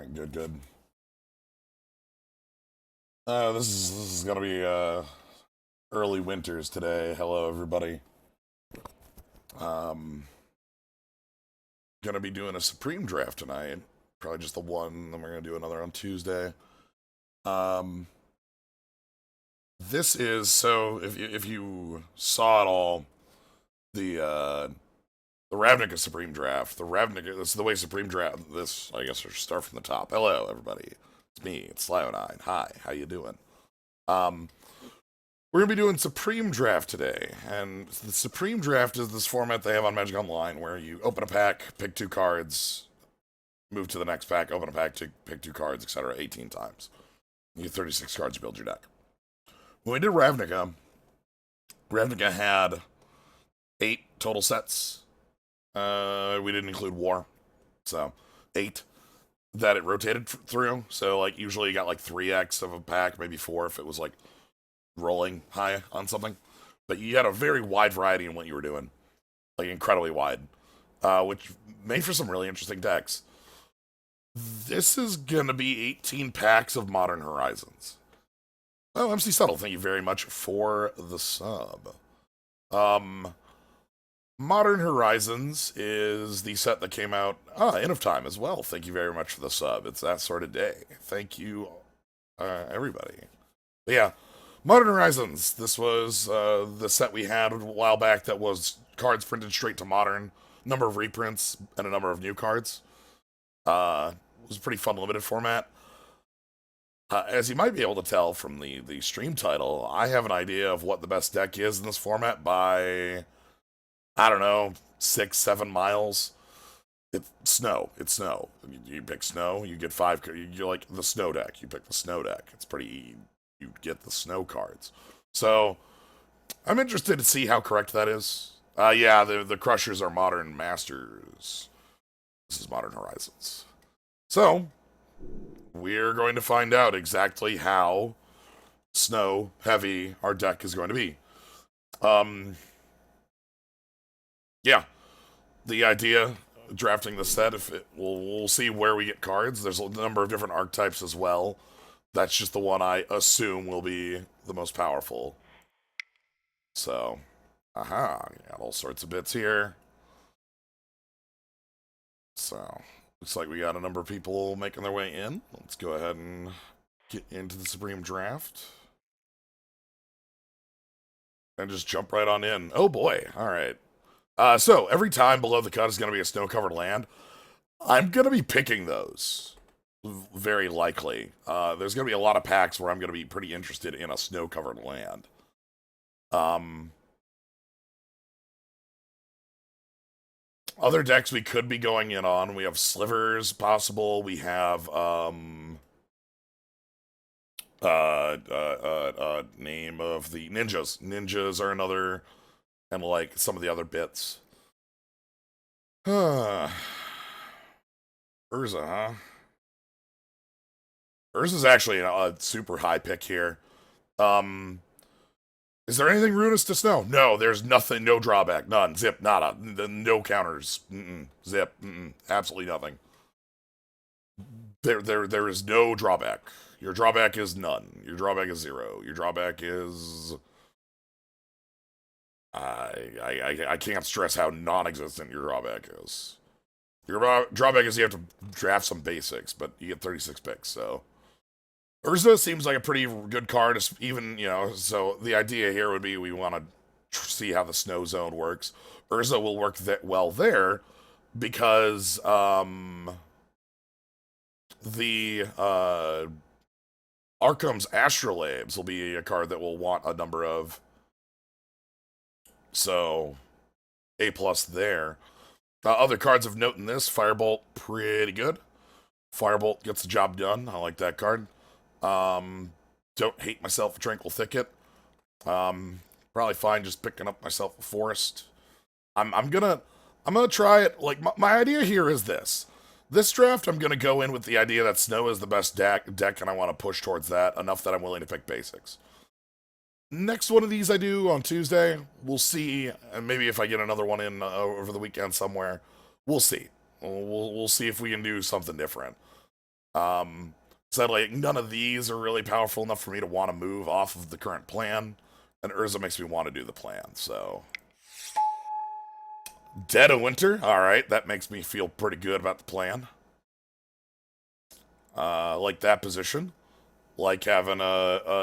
Alright, good, good. This is gonna be early winters today. Hello, everybody. Um, gonna be doing a Supreme draft tonight. Probably just the one. Then we're gonna do another on Tuesday. Um, this is so. If you saw it all, the Ravnica Supreme draft. The Ravnica. This is the way Supreme draft. This I guess I should start from the top. Hello, everybody. It's me. It's Slio9. Hi. How you doing? Um, We're gonna be doing Supreme Draft today, and the Supreme Draft is this format they have on Magic Online where you open a pack, pick two cards, move to the next pack, open a pack, pick two cards, etc. 18 times. You get 36 cards to build your deck. When we did Ravnica, Ravnica had 8 total sets. We didn't include War, so 8 that it rotated through. So like usually you got like 3x of a pack, maybe 4 if it was like rolling high on something, but you had a very wide variety in what you were doing, like incredibly wide, which made for some really interesting decks. This is gonna be 18 packs of Modern Horizons. Oh, MC Subtle, thank you very much for the sub. Um, Modern Horizons is the set that came out End of Time as well. Thank you very much for the sub. It's that sort of day. Thank you, everybody. But yeah, Modern Horizons. This was the set we had a while back that was cards printed straight to Modern, number of reprints, and a number of new cards. It was a pretty fun limited format. As you might be able to tell from the stream title, I have an idea of what the best deck is in this format by, I don't know, 6-7 miles. It's snow. It's snow. You pick snow, you get 5. You're like the snow deck. You pick the snow deck. It's pretty. You get the snow cards. So I'm interested to see how correct that is. Yeah, the Crushers are Modern Masters. This is Modern Horizons. So we're going to find out exactly how snow heavy our deck is going to be. Yeah, the idea drafting the set, if it, we'll see where we get cards. There's a number of different archetypes as well. That's just the one I assume will be the most powerful. So, got all sorts of bits here. So, looks like we got a number of people making their way in. Let's go ahead and get into the Supreme Draft. And just jump right on in. Oh boy, alright. So, every time below the cut is going to be a snow-covered land. I'm going to be picking those. Very likely. There's going to be a lot of packs where I'm going to be pretty interested in a snow-covered land. Other decks we could be going in on, we have Slivers possible, we have, name of the Ninjas. Ninjas are another, and like some of the other bits. Urza, huh? Urza's actually a super high pick here. Is there anything ruinous to snow? No, there's nothing, no drawback, none, zip, nada, no counters, zip, absolutely nothing. There is no drawback. Your drawback is none. Your drawback is 0. Your drawback is I can't stress how non-existent your drawback is. Your drawback is you have to draft some basics, but you get 36 picks, so. Urza seems like a pretty good card, even, so the idea here would be we want to see how the snow zone works. Urza will work well there because the Arkham's Astrolabes will be a card that we'll want a number of. So, A+ there. Other cards of note in this, Firebolt, pretty good. Firebolt gets the job done. I like that card. Don't hate myself a Tranquil Thicket. Probably fine just picking up myself a Forest. I'm gonna try it. Like my idea here is this. This draft, I'm gonna go in with the idea that Snow is the best deck, and I want to push towards that enough that I'm willing to pick basics. Next one of these I do on Tuesday. We'll see, and maybe if I get another one in over the weekend somewhere, we'll see. We'll see if we can do something different. Sadly, none of these are really powerful enough for me to want to move off of the current plan, and Urza makes me want to do the plan, so... Dead of Winter? Alright, that makes me feel pretty good about the plan. Like that position. Like having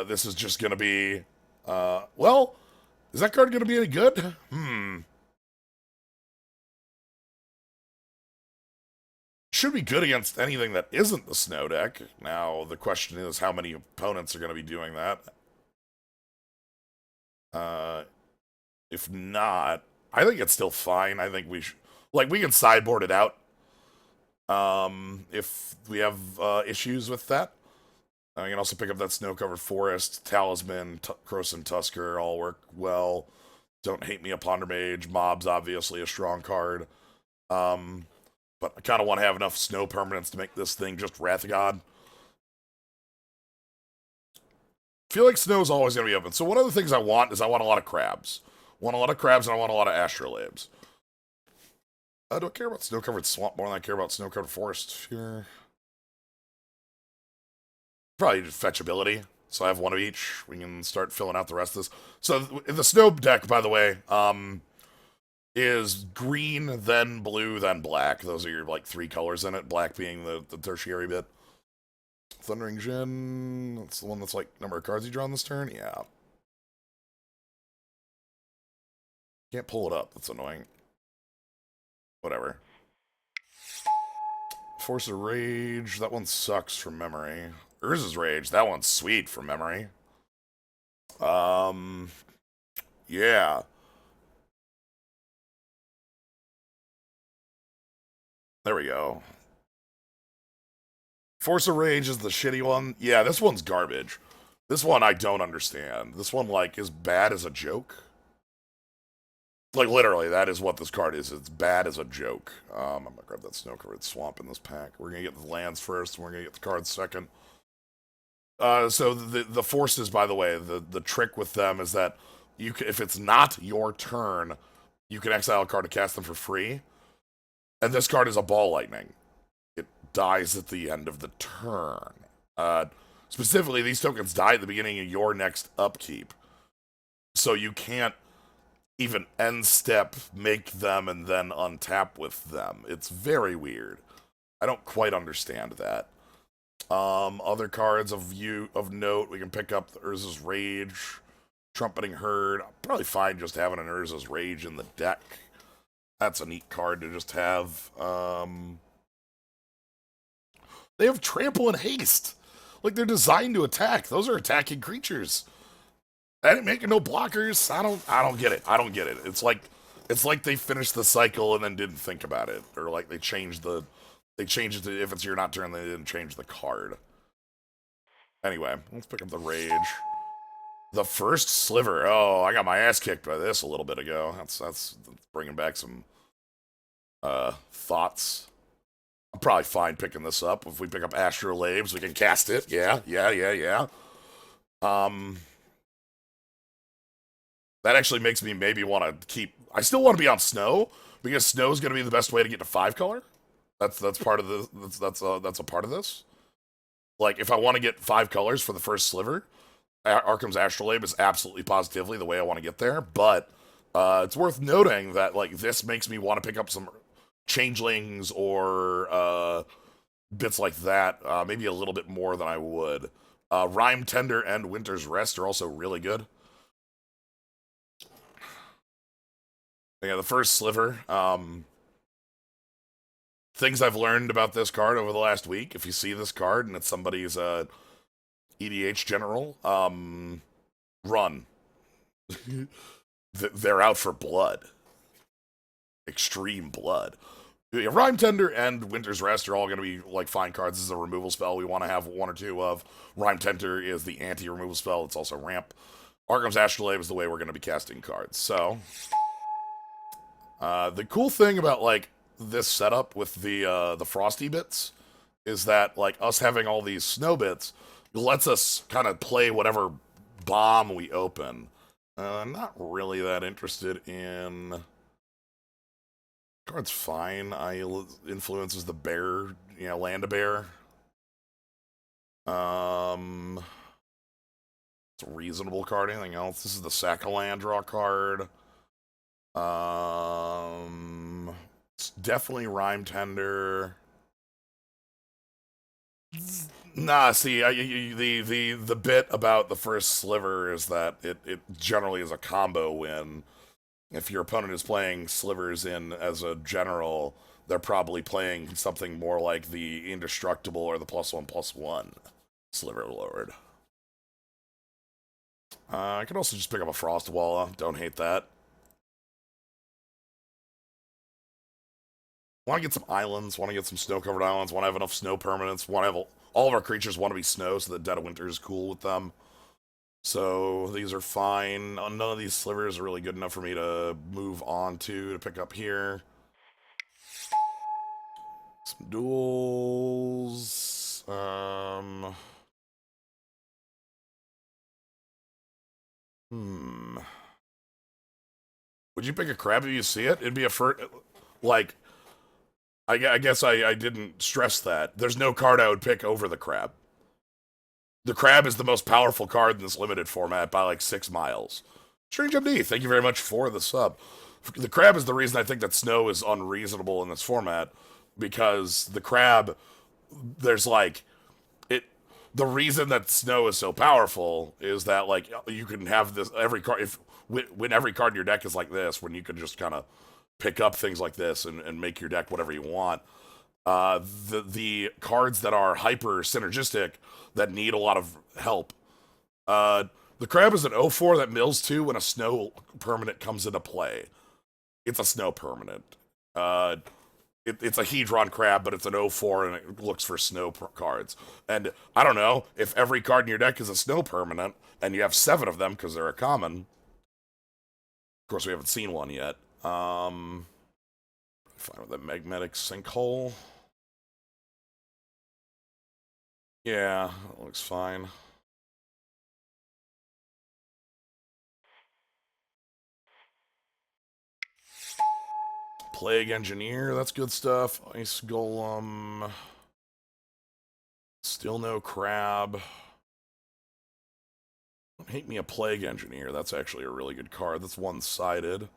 this is just gonna be, well, is that card gonna be any good? Should be good against anything that isn't the snow deck. Now, the question is how many opponents are gonna be doing that. If not, I think it's still fine. I think we should, like, we can sideboard it out, if we have, issues with that. I can also pick up that snow-covered forest, talisman, Croson Tusker, all work well. Don't hate me a Ponder Mage. Mob's obviously a strong card. But I kind of want to have enough snow permanents to make this thing just Wrath of God. I feel like snow's always going to be open. So one of the things I want is I want a lot of crabs. Want a lot of crabs and I want a lot of astrolabes. I don't care about snow-covered swamp more than I care about snow-covered forest here. Probably just fetchability. So I have one of each. We can start filling out the rest of this. So the snow deck, by the way, is green, then blue, then black. Those are your, like, 3 colors in it. Black being the tertiary bit. Thundering Djinn. That's the one that's, like, number of cards you draw on this turn? Yeah. Can't pull it up. That's annoying. Whatever. Force of Rage. That one sucks from memory. Urza's Rage. That one's sweet from memory. Yeah. There we go. Force of Rage is the shitty one. Yeah, this one's garbage. This one I don't understand. This one, like, is bad as a joke. Like, literally, that is what this card is. It's bad as a joke. I'm gonna grab that snow-covered swamp in this pack. We're gonna get the lands first, and we're gonna get the cards second. So the forces, by the way, the trick with them is that you can, if it's not your turn, you can exile a card to cast them for free. And this card is a ball lightning. It dies at the end of the turn. Specifically, these tokens die at the beginning of your next upkeep. So you can't even end step, make them, and then untap with them. It's very weird. I don't quite understand that. Other cards of note, we can pick up the Urza's Rage, Trumpeting Herd. I'm probably fine just having an Urza's Rage in the deck. That's a neat card to just have. They have Trample and Haste. Like, they're designed to attack. Those are attacking creatures. I didn't make no blockers. I don't get it. I don't get it. It's like they finished the cycle and then didn't think about it, or like they changed it to if it's your not turn, they didn't change the card. Anyway, let's pick up the Rage. The first Sliver. Oh, I got my ass kicked by this a little bit ago. That's bringing back some thoughts. I'm probably fine picking this up. If we pick up Astrolabes, we can cast it. Yeah. That actually makes me maybe want to keep... I still want to be on Snow, because Snow is going to be the best way to get to 5-color. That's part of the... That's a part of this. Like, if I want to get 5 colors for the first Sliver, Arkham's Astrolabe is absolutely positively the way I want to get there, but it's worth noting that, like, this makes me want to pick up some Changelings or bits like that, maybe a little bit more than I would. Rhyme Tender and Winter's Rest are also really good. Yeah, the first Sliver. Things I've learned about this card over the last week. If you see this card and it's somebody's EDH general, run. They're out for blood. Extreme blood. Yeah, Rhyme Tender and Winter's Rest are all going to be like fine cards. This is a removal spell we want to have one or two of. Rhyme Tender is the anti-removal spell. It's also ramp. Arkham's Astrolabe is the way we're going to be casting cards. So, the cool thing about like this setup with the frosty bits is that like us having all these snow bits lets us kind of play whatever bomb we open. I'm not really that interested in... Card's fine. Influences the bear, Land a Bear. Um, it's a reasonable card. Anything else? This is the Sakaland draw card. It's definitely Rhyme Tender. Nah, see, the bit about the first sliver is that it generally is a combo win. If your opponent is playing slivers in as a general, they're probably playing something more like the indestructible or the +1/+1 sliver lord. I could also just pick up a Frostwalla. Don't hate that. Want to get some islands. Want to get some snow-covered islands. Want to have enough snow permanents. Want to have all of our creatures want to be snow, so the dead of winter is cool with them. So these are fine. None of these slivers are really good enough for me to move on to pick up here. Some duels. Would you pick a crab if you see it? It'd be a first. Like, I guess I didn't stress that. There's no card I would pick over the crab. The crab is the most powerful card in this limited format by like 6 miles. Strange MD, thank you very much for the sub. The crab is the reason I think that snow is unreasonable in this format, because the crab, there's like, it. The reason that snow is so powerful is that like you can have this every card if when every card in your deck is like this, when you can just kind of pick up things like this and make your deck whatever you want. The cards that are hyper synergistic that need a lot of help. The crab is an 0/4 that mills 2 when a snow permanent comes into play. It's a snow permanent. It's a Hedron crab, but it's an 0/4 and it looks for snow cards. And I don't know, if every card in your deck is a snow permanent and you have 7 of them because they're a common. Of course, we haven't seen one yet. Fine with that magnetic sinkhole. Yeah, that looks fine. Plague Engineer, that's good stuff. Ice Golem. Still no crab. Don't hate me a Plague Engineer. That's actually a really good card. That's one-sided.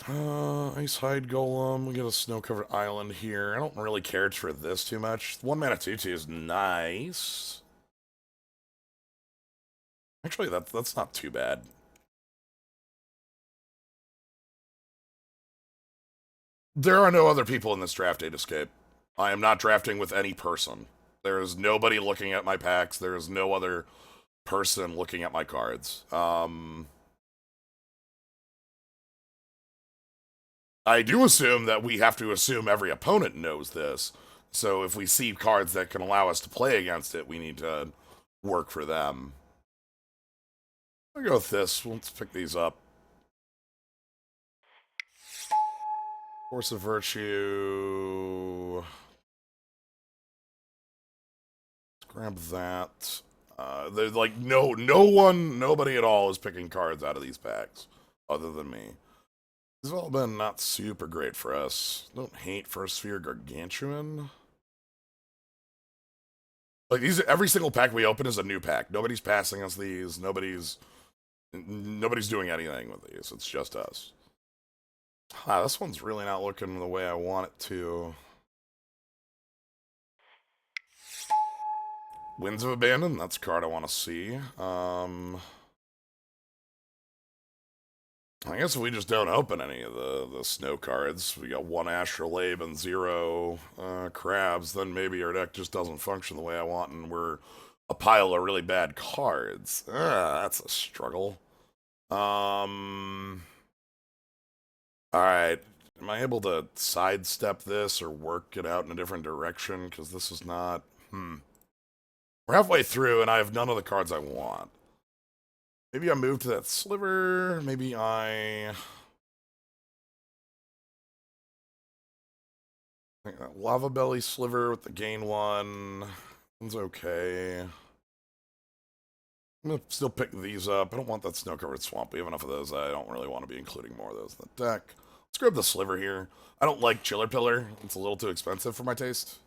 Ice Hide Golem. We got a snow-covered island here. I don't really care for this too much. 1 mana 2/2 is nice. Actually, that's not too bad. There are no other people in this draft, Escape. I am not drafting with any person. There is nobody looking at my packs. There is no other person looking at my cards. I do assume that we have to assume every opponent knows this. So if we see cards that can allow us to play against it, we need to work for them. I'll go with this. Let's pick these up. Force of Virtue. Let's grab that. There's like nobody at all is picking cards out of these packs, other than me. These have all been not super great for us. Don't hate First Sphere Gargantuan. Like these, every single pack we open is a new pack. Nobody's passing us these. Nobody's doing anything with these. It's just us. This one's really not looking the way I want it to. Winds of Abandon, that's a card I want to see. I guess if we just don't open any of the snow cards, we got 1 Astrolabe and 0 crabs, then maybe our deck just doesn't function the way I want and we're a pile of really bad cards. That's a struggle. Alright. Am I able to sidestep this or work it out in a different direction? Because this is not... We're halfway through and I have none of the cards I want. Maybe I move to that sliver. Maybe I think that Lava Belly sliver with the gain 1. One's okay. I'm gonna still pick these up. I don't want that snow-covered swamp. We have enough of those. I don't really want to be including more of those in the deck. Let's grab the sliver here. I don't like Chiller Pillar. It's a little too expensive for my taste.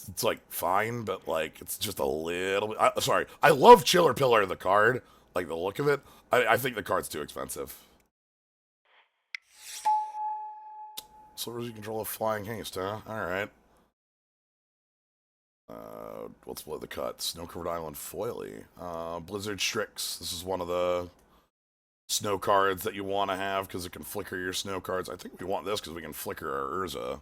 It's like fine, but like it's just a little bit. Sorry, I love Chiller Pillar the card, like the look of it. I think the card's too expensive. So you control a flying haste, huh? All right. Let's blow the cut. Snow-covered island foily. Blizzard Strix. This is one of the snow cards that you want to have because it can flicker your snow cards. I think we want this because we can flicker our Urza.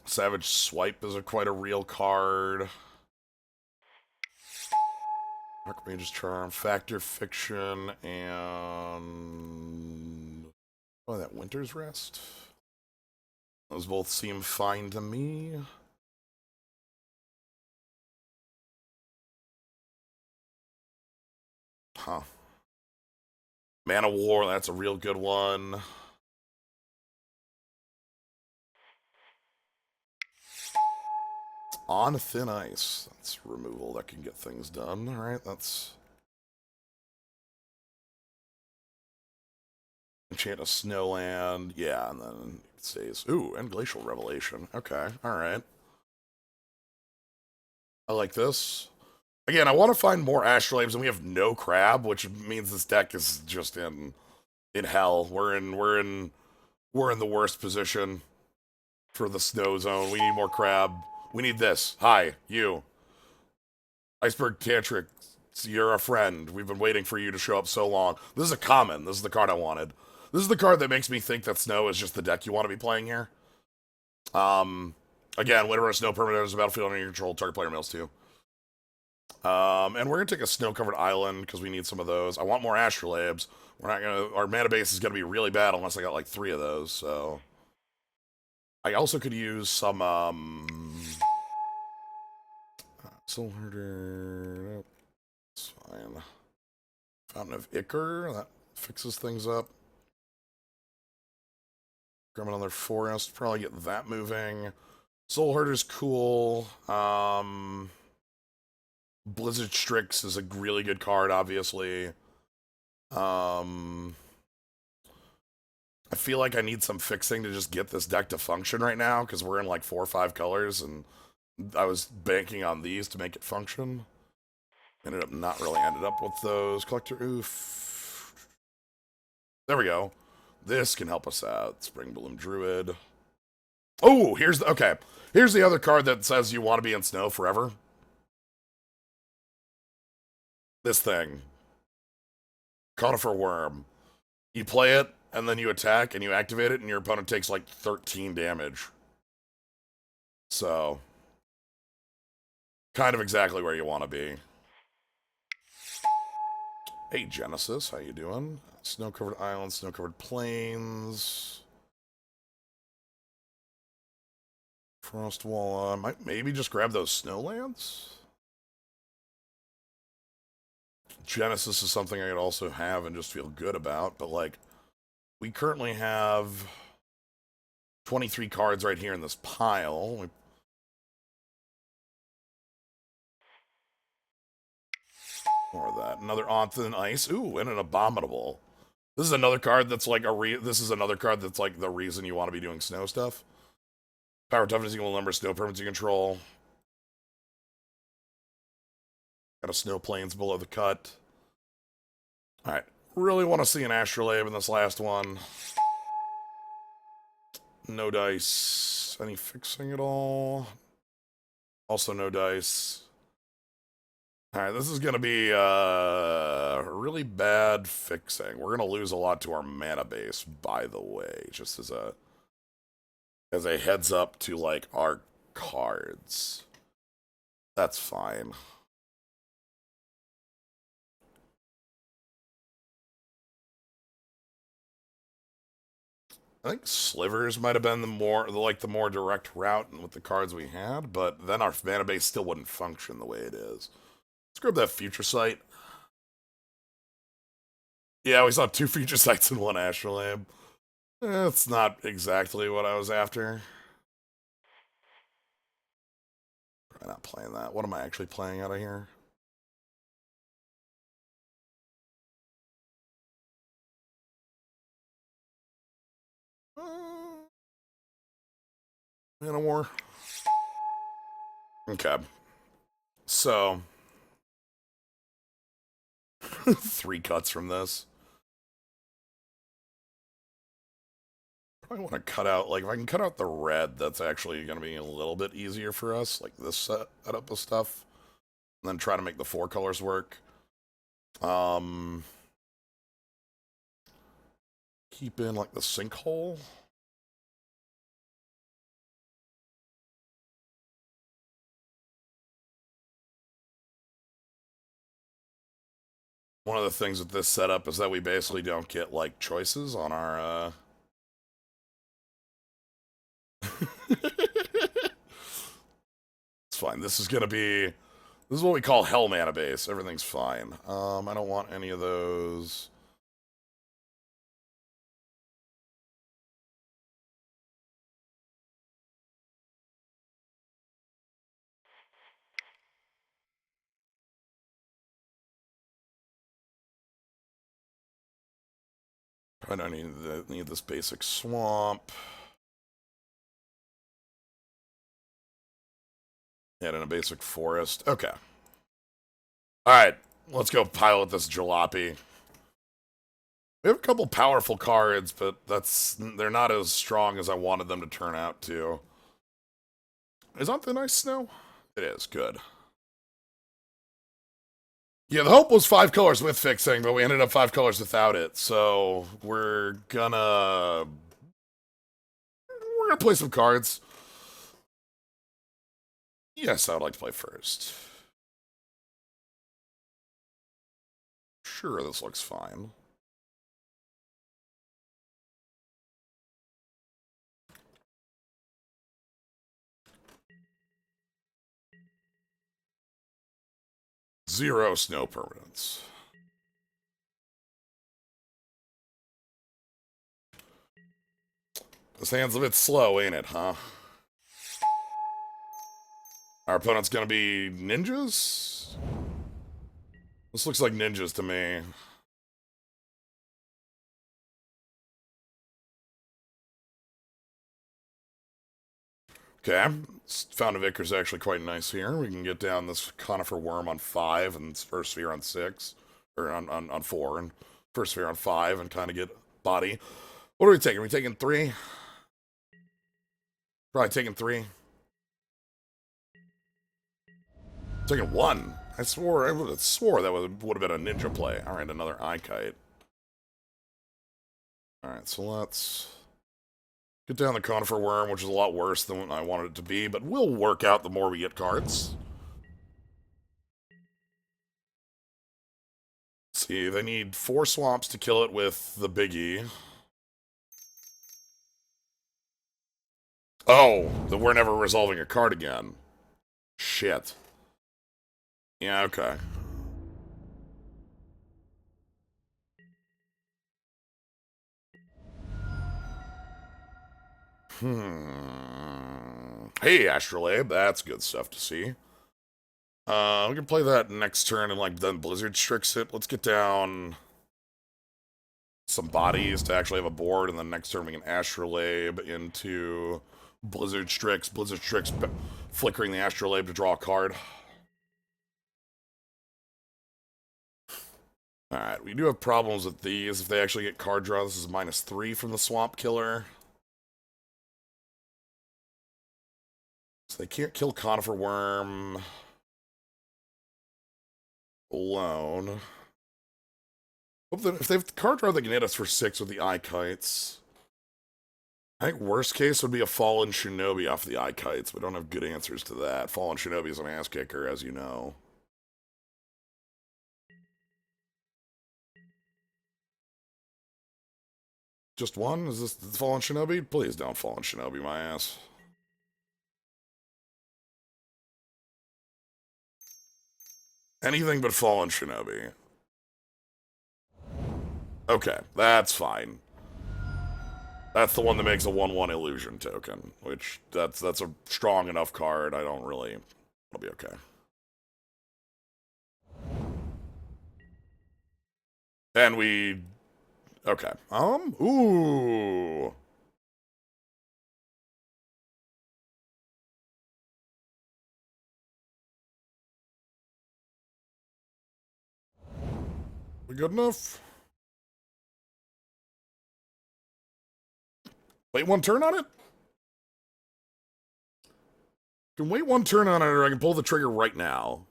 Savage Swipe is quite a real card. Archmage's Charm, Factor Fiction, and that Winter's Rest. Those both seem fine to me. Huh. Man of War, that's a real good one. On Thin Ice. That's removal that can get things done. Alright, that's... Enchant a Snowland. Yeah, and then it stays. Ooh, and Glacial Revelation. Okay, alright. I like this. Again, I want to find more Astrolabes, and we have no crab, which means this deck is just in hell. We're in the worst position for the snow zone. We need more crab. We need this. Hi, you. Iceberg Tantric. You're a friend. We've been waiting for you to show up so long. This is a common. This is the card I wanted. This is the card that makes me think that snow is just the deck you want to be playing here. Again, whenever a snow permanent is a battlefield under your control, target player mills too. And we're gonna take a snow-covered island because we need some of those. I want more Astrolabes. We're not gonna. Our mana base is gonna be really bad unless I got like 3 of those. So I also could use some Soul Herder. Nope. It's fine. Fountain of Ichor. That fixes things up. Grab another forest. Probably get that moving. Soul Herder's cool. Blizzard Strix is a really good card, obviously. I feel like I need some fixing to just get this deck to function right now, because we're in like 4 or 5 colors, and I was banking on these to make it function. Ended up not really ended up with those. Collector Oof. There we go. This can help us out. Spring Bloom Druid. Oh, here's the, okay. Here's the other card that says you want to be in snow forever. This thing. Conifer Worm. You play it, and then you attack, and you activate it, and your opponent takes like 13 damage. So, kind of exactly where you want to be. Hey, Genesis, how you doing? Snow-covered islands, snow-covered plains. Frostwall, might maybe just grab those snowlands? Genesis is something I could also have and just feel good about, but like, we currently have 23 cards right here in this pile. More of that. Another On Thin Ice. Ooh, and an Abominable. This is another card that's like this is another card that's like the reason you want to be doing snow stuff. Power toughness equal number of snow permanents you control. Got a snow plains below the cut. Alright. Really want to see an Astrolabe in this last one. No dice. Any fixing at all? Also no dice. Alright, this is going to be really bad fixing. We're going to lose a lot to our mana base, by the way, just as a heads up to, like, our cards. That's fine. I think Slivers might have been the more direct route with the cards we had, but then our mana base still wouldn't function the way it is. Let's grab that Future Sight. Yeah, we saw 2 Future Sights and 1 Astrolabe. That's not exactly what I was after. I'm not playing that. What am I actually playing out of here? Mana War. Okay. So, 3 cuts from this. Probably want to cut out, like, if I can cut out the red, that's actually going to be a little bit easier for us, like this setup of stuff. And then try to make the 4 colors work. Keep in, like, the sinkhole. One of the things with this setup is that we basically don't get, like, choices on our, It's fine. This is gonna be... This is what we call Hell Mana base. Everything's fine. I don't want any of those. I don't need this basic swamp. And in a basic forest. Okay. Alright, let's go pilot this jalopy. We have a couple powerful cards, but they're not as strong as I wanted them to turn out to. Is that the nice snow? It is, good. Yeah, the hope was 5 colors with fixing, but we ended up 5 colors without it, so we're gonna play some cards. Yes, I would like to play first. Sure, this looks fine. Zero snow permanents. This hand's a bit slow, ain't it, huh? Our opponent's gonna be ninjas? This looks like ninjas to me. Okay, Fountain of Icarus is actually quite nice here. We can get down this Conifer Worm on 5 and First Sphere on 6. Or on 4 and First Sphere on 5 and kind of get body. What are we taking? Are we taking 3? Probably taking 3. Taking 1. I would have swore that would have been a ninja play. Alright, another eye kite. Alright, so let's get down the Conifer Worm, which is a lot worse than what I wanted it to be, but we'll work out the more we get cards. Let's see, they need 4 swamps to kill it with the biggie. Oh, then we're never resolving a card again. Shit. Yeah, okay. Hey, Astrolabe, that's good stuff to see. We can play that next turn and, like, then Blizzard Strix it. Let's get down some bodies to actually have a board, and then next turn we can Astrolabe into Blizzard Strix, flickering the Astrolabe to draw a card. Alright, we do have problems with these. If they actually get card draw, this is -3 from the Swamp Killer. So they can't kill Conifer Worm alone. If they have card draw, they can hit us for 6 with the Eye Kites. I think worst case would be a Fallen Shinobi off the Eye Kites. We don't have good answers to that. Fallen Shinobi is an ass kicker, as you know. Just one? Is this the Fallen Shinobi? Please don't Fallen Shinobi my ass. Anything but Fallen Shinobi. Okay, that's fine. That's the one that makes a 1/1 illusion token, which that's a strong enough card. I don't really... It'll be okay. And we... Okay. Ooh. We good enough? Wait one turn on it? I can wait one turn on it, or I can pull the trigger right now.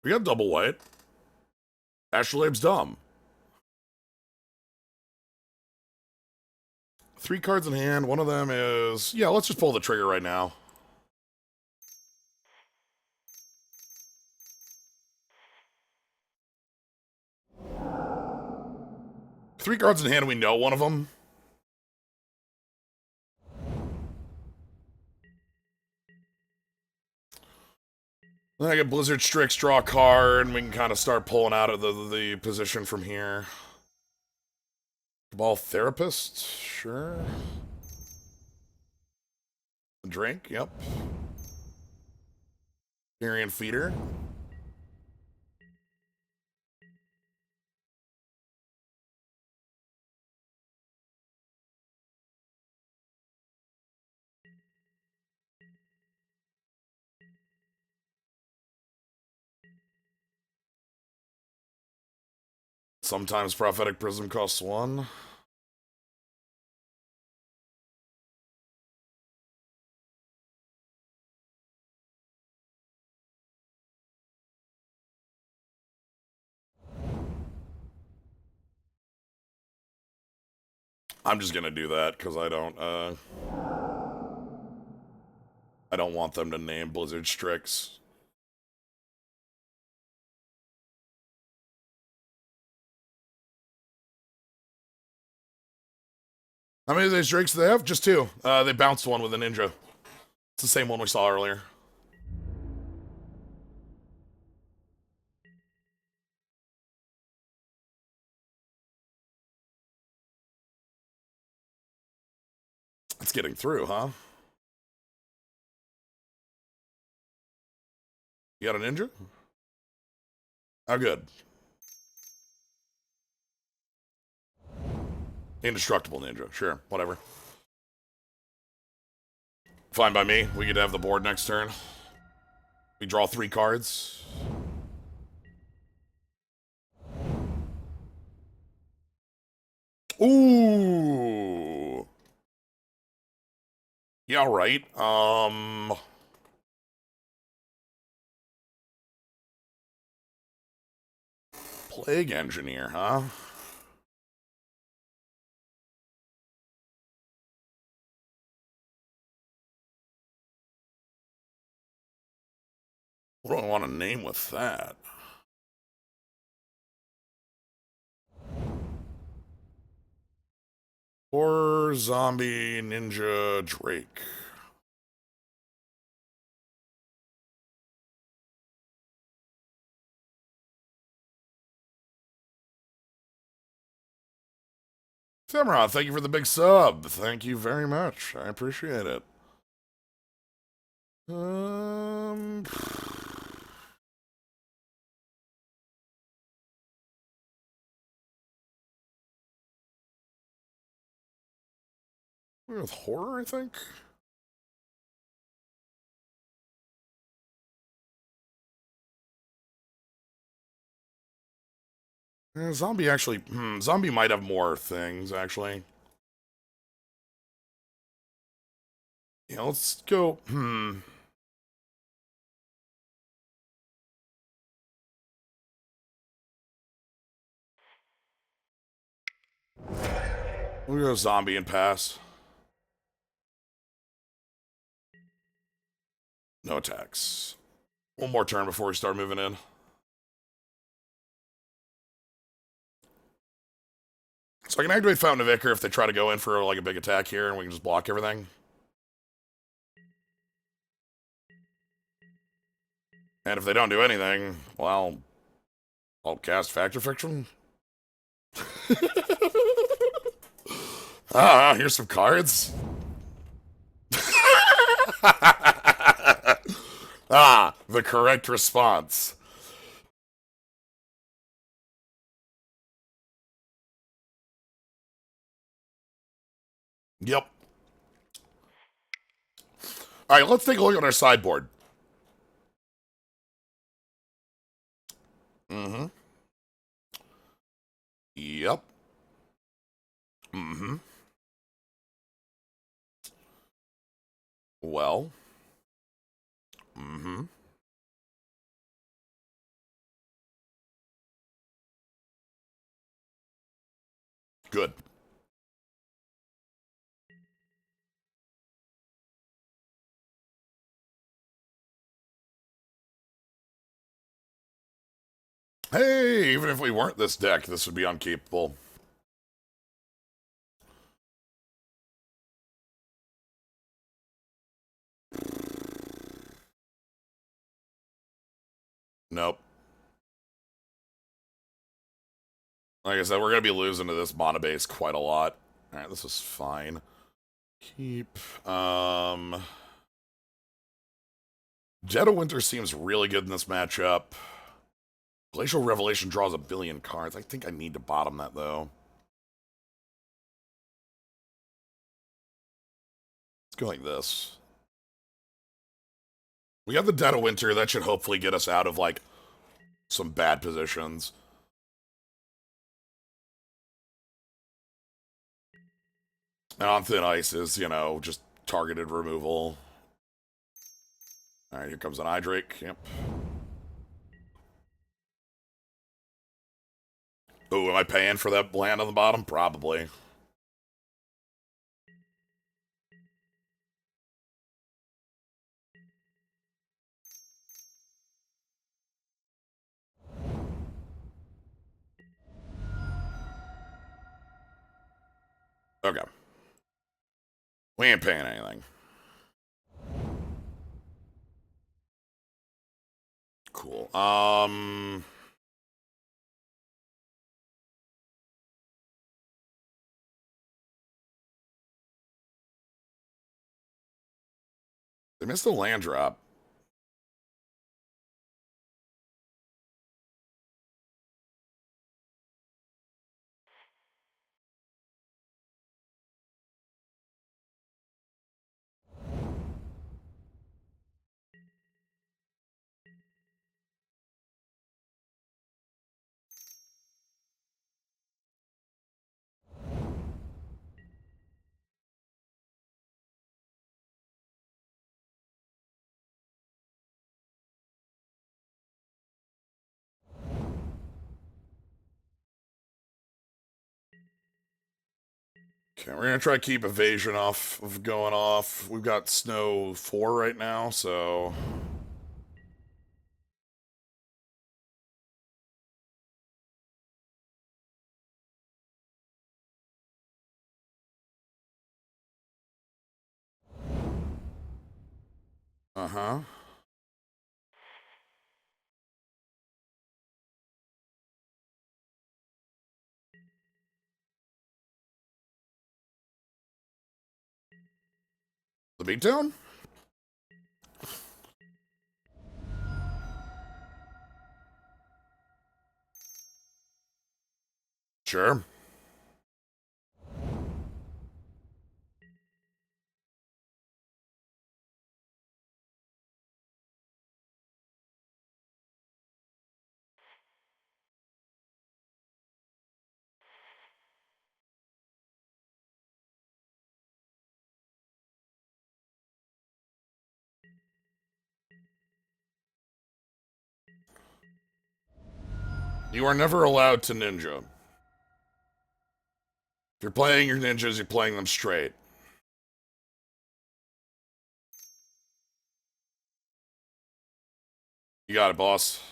We got double white. Astrolabe's dumb. 3 cards in hand. One of them is... Yeah, let's just pull the trigger right now. Three cards in hand, and we know one of them. Then I get Blizzard Strix, draw a card, and we can kind of start pulling out of the position from here. Cabal Therapist, sure. Drink, yep. Carrion Feeder. Sometimes Prophetic Prism costs 1. I'm just gonna do that, because I don't want them to name Blizzard Strix. How many of these Drakes do they have? Just 2. They bounced one with a ninja. It's the same one we saw earlier. It's getting through, huh? You got a ninja? How good? Indestructible ninja. Sure, whatever. Fine by me. We could have the board next turn. We draw 3 cards. Ooh. Yeah, right. Plague Engineer, huh? What do I want to name with that? Or Zombie Ninja Drake. Samurott, thank you for the big sub. Thank you very much. I appreciate it. With horror, I think? Zombie actually... Zombie might have more things, actually. Yeah, let's go... We'll go Zombie and pass. No attacks. One more turn before we start moving in. So I can activate Fountain of Ichor if they try to go in for like a big attack here, and we can just block everything. And if they don't do anything, well, I'll cast Factor Fiction. Here's some cards. The correct response. Yep. All right, let's take a look at our sideboard. Mm-hmm. Yep. Mm-hmm. Well. Mm-hmm. Good. Hey, even if we weren't this deck, this would be unkeepable. Nope. Like I said, we're gonna be losing to this mana base quite a lot. Alright, this is fine. Keep. Jet of Winter seems really good in this matchup. Glacial Revelation draws a billion cards. I think I need to bottom that, though. Let's go like this. We have the Dead of Winter. That should hopefully get us out of, like, some bad positions. And on Thin Ice is, you know, just targeted removal. Alright, here comes an Eye Drake. Yep. Ooh, am I paying for that land on the bottom? Probably. Okay. We ain't paying anything. Cool. They missed the land drop. Okay, we're gonna try to keep evasion off of going off. We've got snow 4 right now, so uh-huh. The beatdown? Sure. You are never allowed to ninja. If you're playing your ninjas, you're playing them straight. You got it, boss.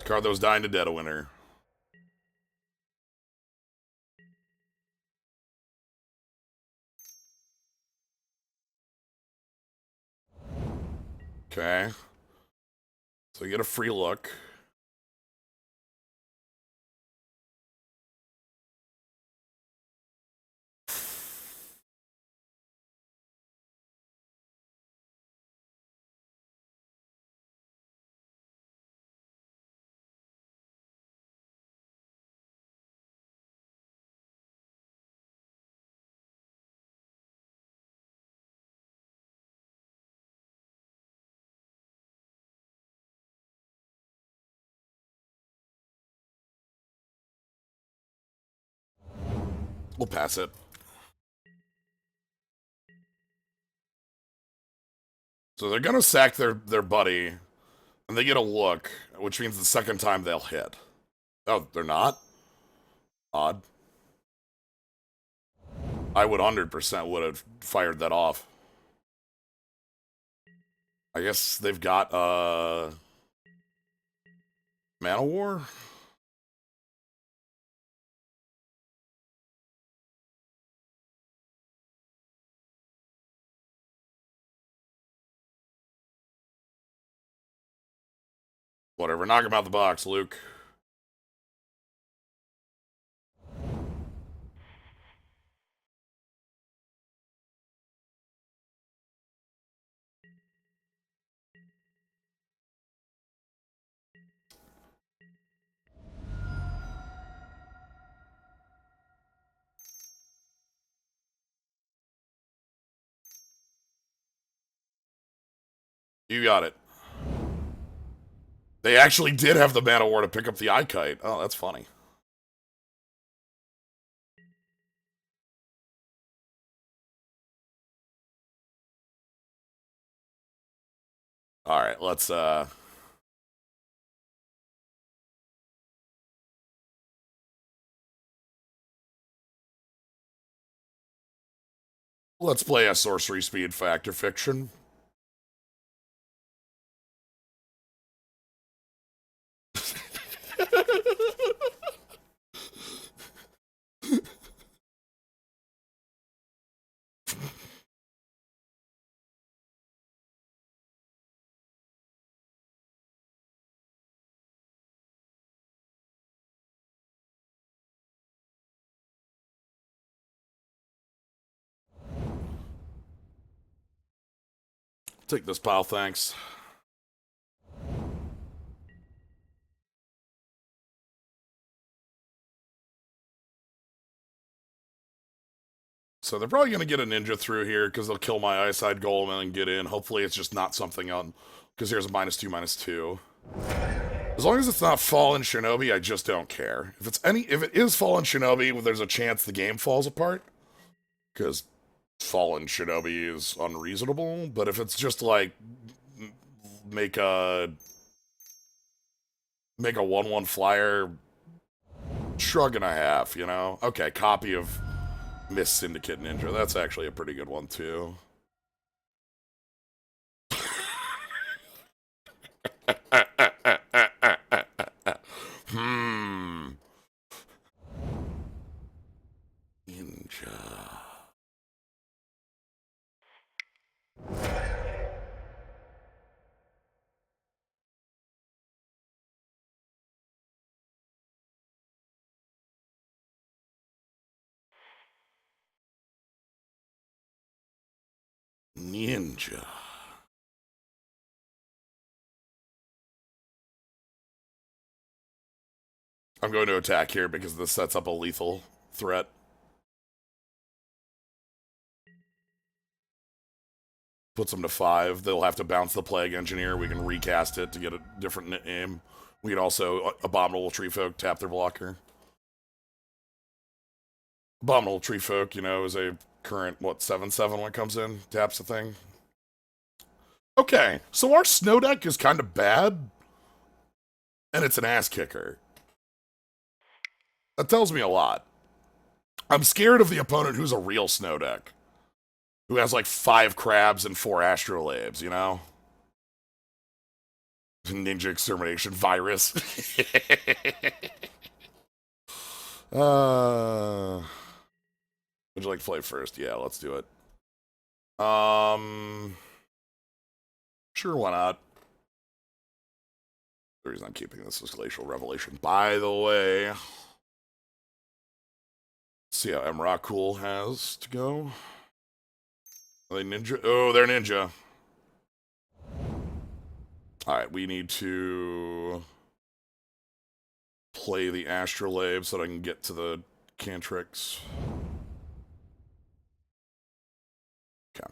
Card that was dying to Dead of Winter. Okay. So you get a free look. We'll pass it. So they're gonna sack their buddy, and they get a look, which means the second time they'll hit. Oh, they're not? Odd. I would 100% would have fired that off. I guess they've got, Man of War? Whatever, knock him out the box, Luke. You got it. They actually did have the Man of War to pick up the eye kite. Oh, that's funny. Alright, let's play a sorcery speed factor fiction. Take this pile, thanks. So they're probably going to get a ninja through here because they'll kill my Eyeside Golem and then get in. Hopefully it's just not something on... Because here's a -2/-2. As long as it's not Fallen Shinobi, I just don't care. If it is Fallen Shinobi, well, there's a chance the game falls apart. Because Fallen Shinobi is unreasonable. But if it's just like... Make a 1/1 flyer... Shrug and a half, you know? Okay, copy of... Miss Syndicate Ninja. That's actually a pretty good one, too. Ninja. Ninja. I'm going to attack here because this sets up a lethal threat. Puts them to 5. They'll have to bounce the Plague Engineer. We can recast it to get a different name. We can also, Abominable Tree Folk, tap their blocker. Abominable Tree Folk, you know, is a current, 7/7 when it comes in? Taps the thing. Okay, so our snow deck is kind of bad. And it's an ass kicker. That tells me a lot. I'm scared of the opponent who's a real snow deck. Who has like 5 crabs and 4 astrolabes, you know? Ninja Extermination Virus. Would you like to play first? Yeah, let's do it. Sure, why not? The reason I'm keeping this is Glacial Revelation. By the way, let's see how Emrakul has to go. Are they ninja? Oh, they're ninja. Alright, we need to play the Astrolabe so that I can get to the Cantrix. Okay.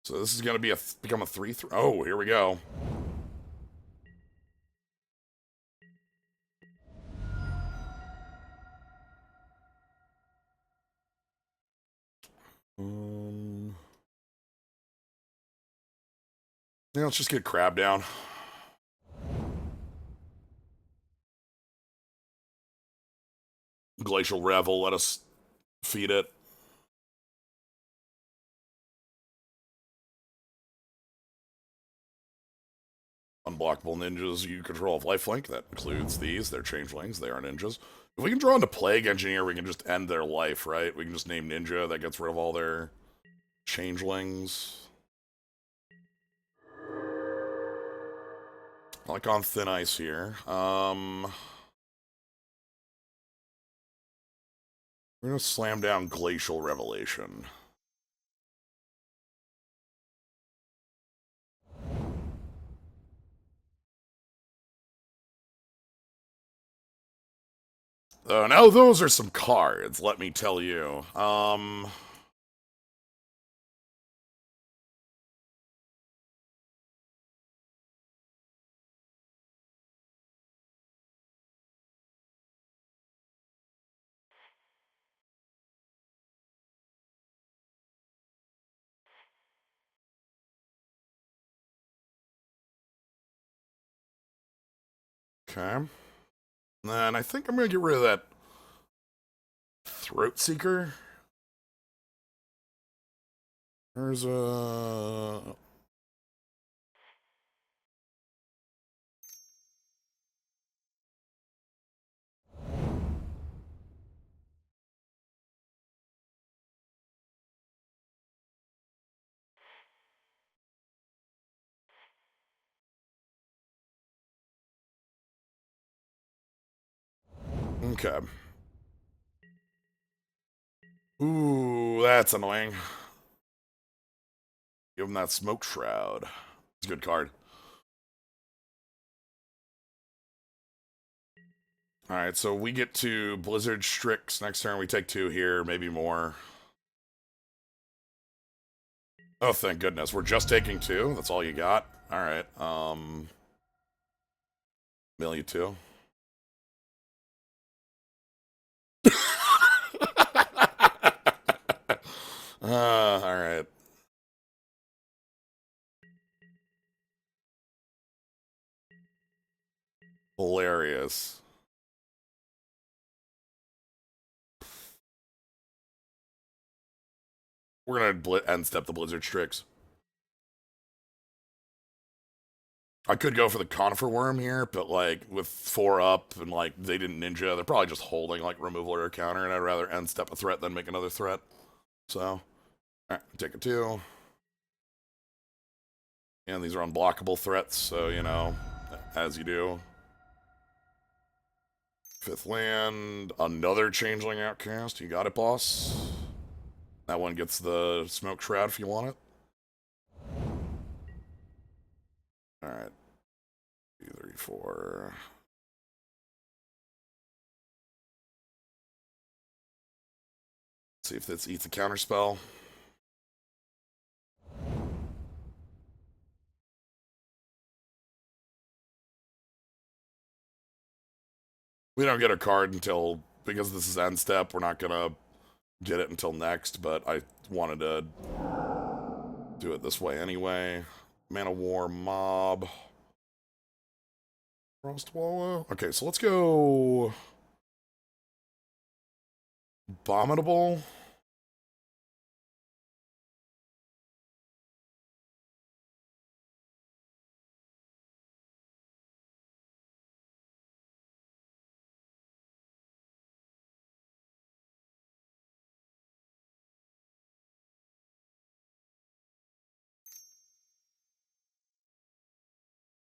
So this is going to be become a 3/3. Oh, here we go. Yeah, let's just get crab down. Glacial Revel, let us feed it. Unblockable ninjas you control of lifelink. That includes these. They're changelings. They are ninjas. If we can draw into Plague Engineer, we can just end their life, right? We can just name Ninja. That gets rid of all their changelings. Like on thin ice here. We're gonna slam down Glacial Revelation. Now those are some cards, let me tell you. Okay. And I think I'm gonna get rid of that Throat Seeker. There's a... Okay. Ooh, that's annoying. Give him that Smoke Shroud. It's a good card. Alright, so we get to Blizzard Strix next turn. We take 2 here, maybe more. Oh, thank goodness. We're just taking 2? That's all you got? Alright, mill you 2. Alright. Hilarious. We're gonna end step the Blizzard Strix. I could go for the Conifer Worm here, but like with 4 up and like they didn't ninja, they're probably just holding like removal or counter, and I'd rather end step a threat than make another threat. So, alright, take a 2. And these are unblockable threats, so you know, as you do. 5th land, another Changeling Outcast. You got it, boss. That one gets the Smoke Shroud if you want it. Alright. 2, 3, 4. See if this eats a counterspell. We don't get a card until, because this is end step, we're not gonna get it until next, but I wanted to do it this way anyway. Mana War Mob. Frostwalla. Okay, so let's go Abominable.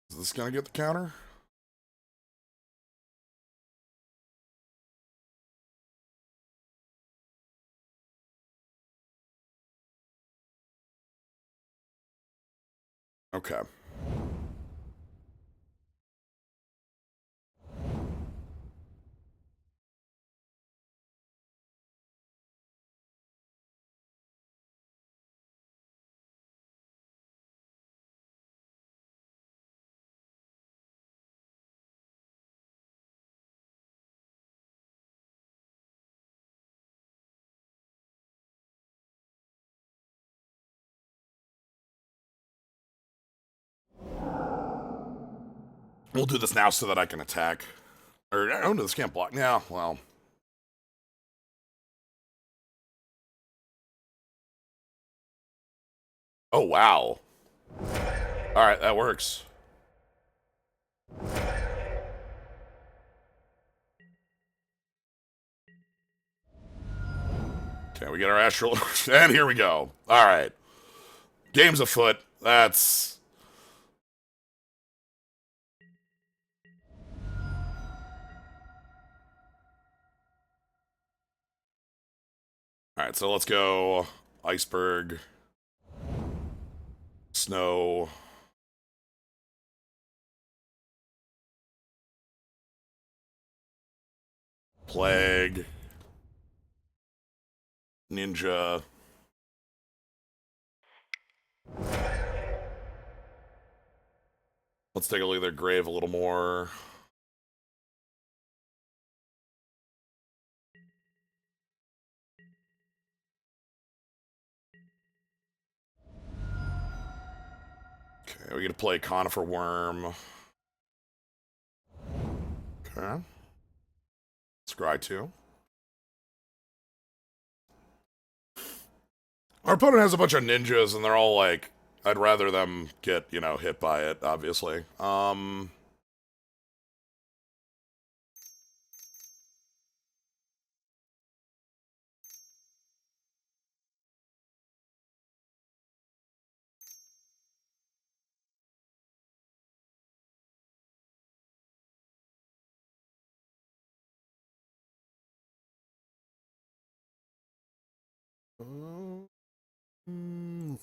Is this gonna get the counter? Okay. We'll do this now so that I can attack. Or, oh, no, this can't block. Yeah, well. Oh, wow. Alright, that works. Okay, we get our astral, and here we go. All right, game's afoot. That's all right. So let's go. Iceberg, snow, plague, ninja. Let's take a look at their grave a little more. Okay, we get to play conifer worm. Okay, scry 2. Our opponent has a bunch of ninjas, and they're all like, I'd rather them get, hit by it, obviously.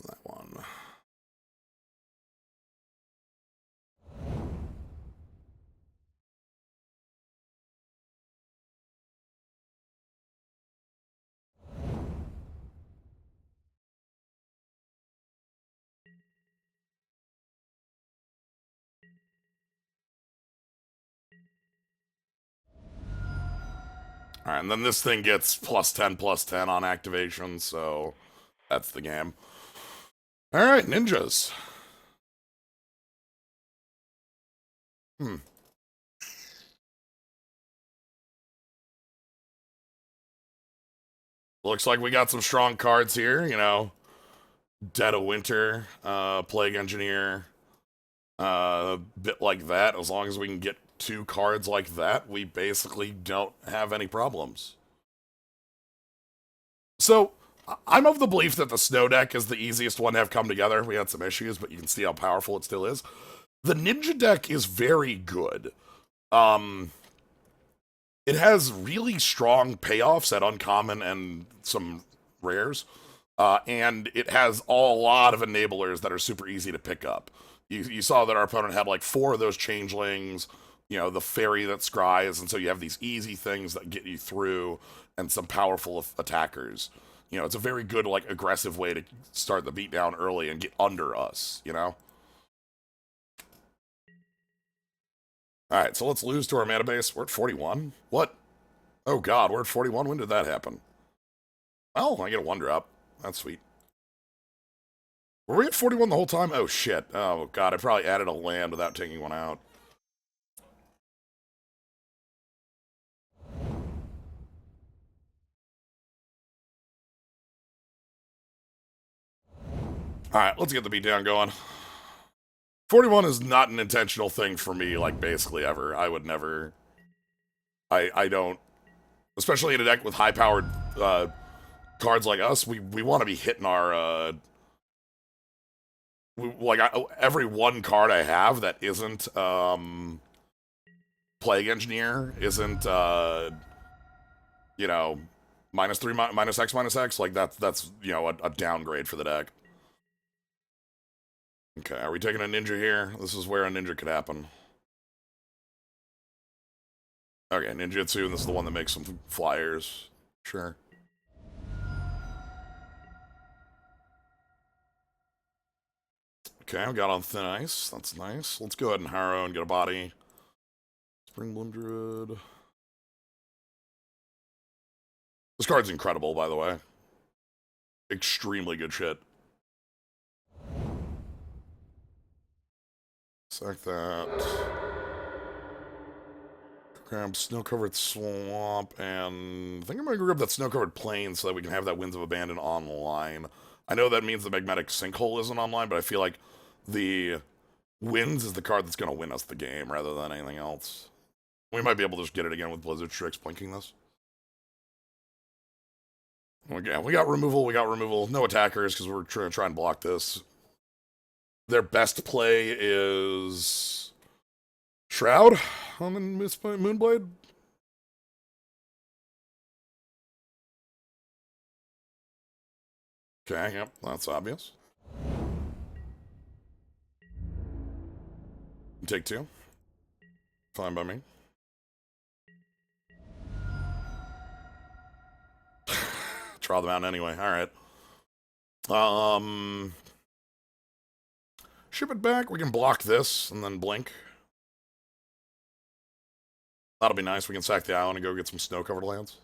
That one. Alright, and then this thing gets +10/+10 on activation, so that's the game. Alright, ninjas. Looks like we got some strong cards here, Dead of Winter, Plague Engineer, bit like that. As long as we can get 2 cards like that, we basically don't have any problems. So, I'm of the belief that the snow deck is the easiest one to have come together. We had some issues, but you can see how powerful it still is. The ninja deck is very good. It has really strong payoffs at uncommon and some rares. And it has a lot of enablers that are super easy to pick up. You saw that our opponent had like 4 of those changelings, the fairy that scries, and so you have these easy things that get you through and some powerful attackers. It's a very good, like, aggressive way to start the beatdown early and get under us. Alright, so let's lose to our mana base. We're at 41? What? Oh god, we're at 41? When did that happen? Oh, I get a 1-drop. That's sweet. Were we at 41 the whole time? Oh shit. Oh god, I probably added a land without taking one out. Alright, let's get the beatdown going. 41 is not an intentional thing for me, like, basically ever. I would never... I don't... Especially in a deck with high-powered cards like us, we want to be hitting our... every one card I have that isn't, Plague Engineer, isn't, -3, -X, -X, like, that's a downgrade for the deck. Okay, are we taking a ninja here? This is where a ninja could happen. Okay, ninjutsu, and this is the one that makes some flyers. Sure. Okay, I got on thin ice. That's nice. Let's go ahead and harrow and get a body. Spring Bloom Druid. This card's incredible, by the way. Extremely good shit. Sack that. Grab snow-covered swamp, and I think I'm going to grab that snow-covered plain so that we can have that Winds of Abandon online. I know that means the magmatic sinkhole isn't online, but I feel like the Winds is the card that's going to win us the game rather than anything else. We might be able to just get it again with Blizzard Strix blinking this. Okay, we got removal, No attackers because we're trying to try and block this. Their best play is Shroud on the Moonblade. Okay, yep, that's obvious. Take two. Fine by me. Draw them out anyway. Alright. Ship it back. We can block this and then blink. That'll be nice. We can sack the island and go get some snow-covered lands.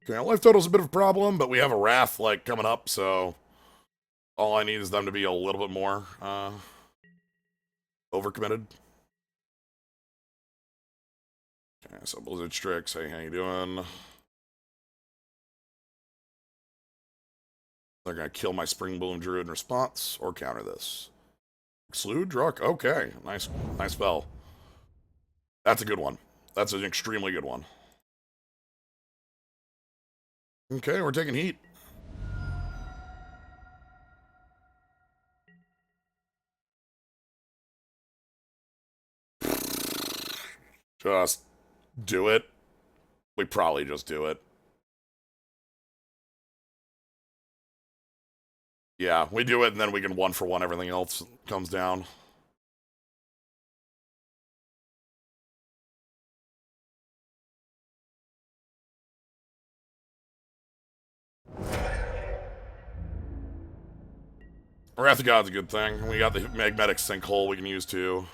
Okay, life total's a bit of a problem, but we have a Wrath, like, coming up, so all I need is them to be a little bit more, overcommitted. Okay, so Blizzard Strix, hey, how you doing? They're gonna kill my Spring Bloom Druid in response, or counter this. Exclude Druk? Okay, nice spell. That's a good one. That's an extremely good one. Okay, we're taking heat. Just do it. We probably just do it. Yeah, we do it, and then we can 1-for-1 everything else comes down. Wrath of God's a good thing. We got the magmatic sinkhole we can use too.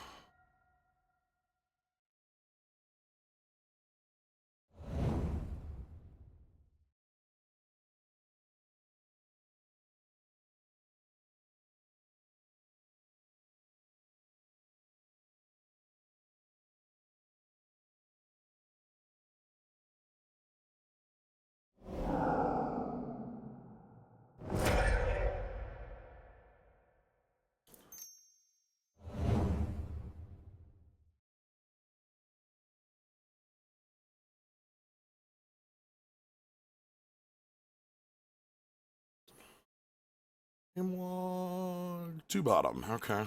Hemlock, 2 bottom. Okay.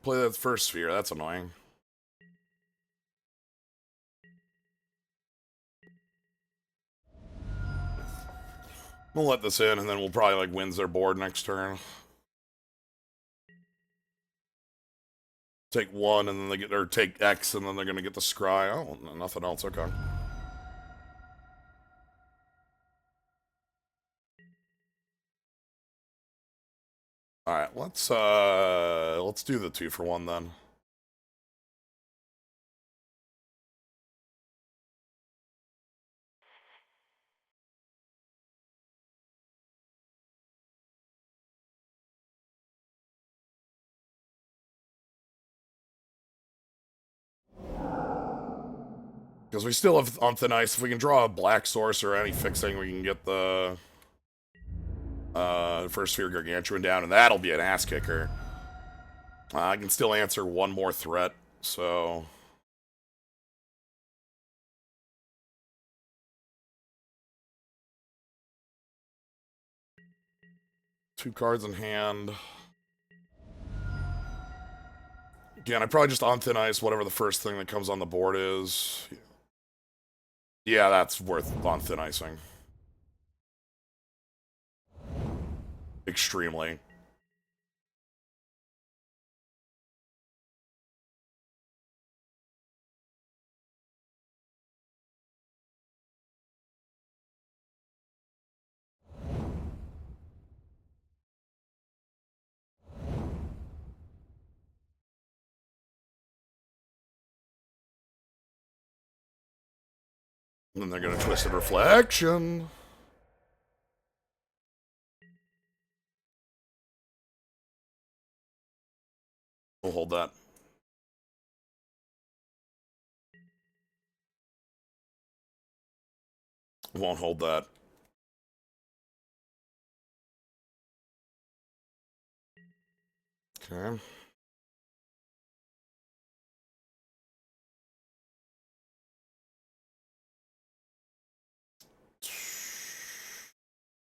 Play that first sphere. That's annoying. We'll let this in, and then we'll probably like wins their board next turn. Take 1, and then they get, or take X, and then they're gonna get the scry. Oh, nothing else. Okay. All right, let's do the 2-for-1 then. Because we still have on thin ice. If we can draw a black source or any fixing, we can get the first sphere gargantuan down, and that'll be an ass kicker. I can still answer one more threat, so two cards in hand. Again, I probably just on thin ice whatever the first thing that comes on the board is. Yeah, that's worth on thin icing. Extremely. And then they're going to Twisted Reflection. We'll hold that. Won't hold that. Okay.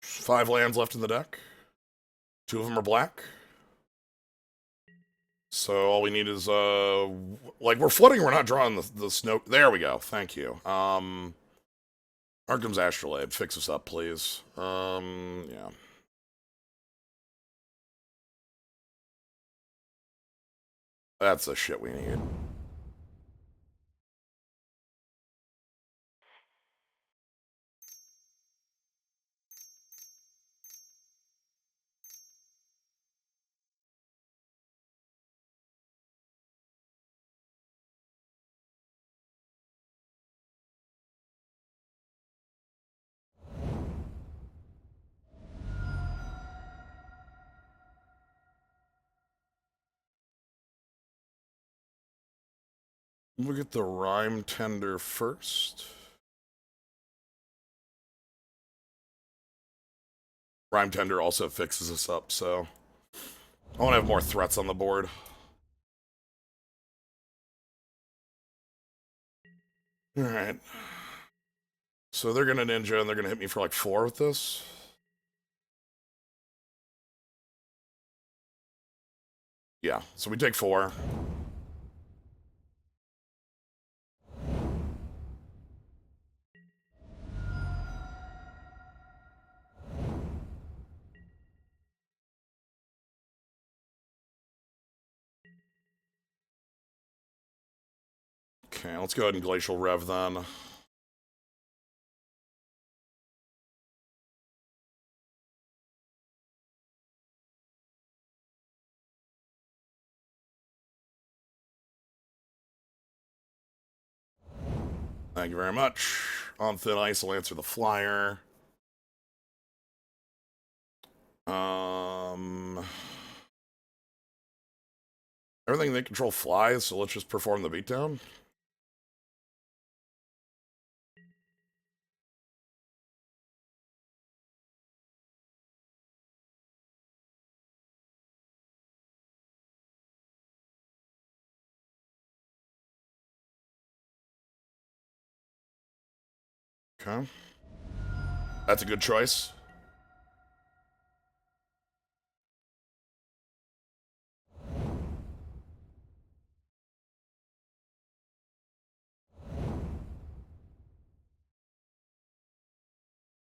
Five lands left in the deck. Two of them are black. So all we need is, like, we're flooding, we're not drawing the snow. There we go. Thank you. Arkham's Astrolabe. Fix us up, please. Yeah. That's the shit we need. We'll get the Rhyme Tender first. Rhyme Tender also fixes us up, so I want to have more threats on the board. Alright. So they're gonna ninja and they're gonna hit me for like 4 with this. Yeah, so we take 4. Okay, let's go ahead and Glacial Rev then. Thank you very much. On thin ice, I'll answer the flyer. Everything they control flies, so let's just perform the beatdown. Okay. That's a good choice.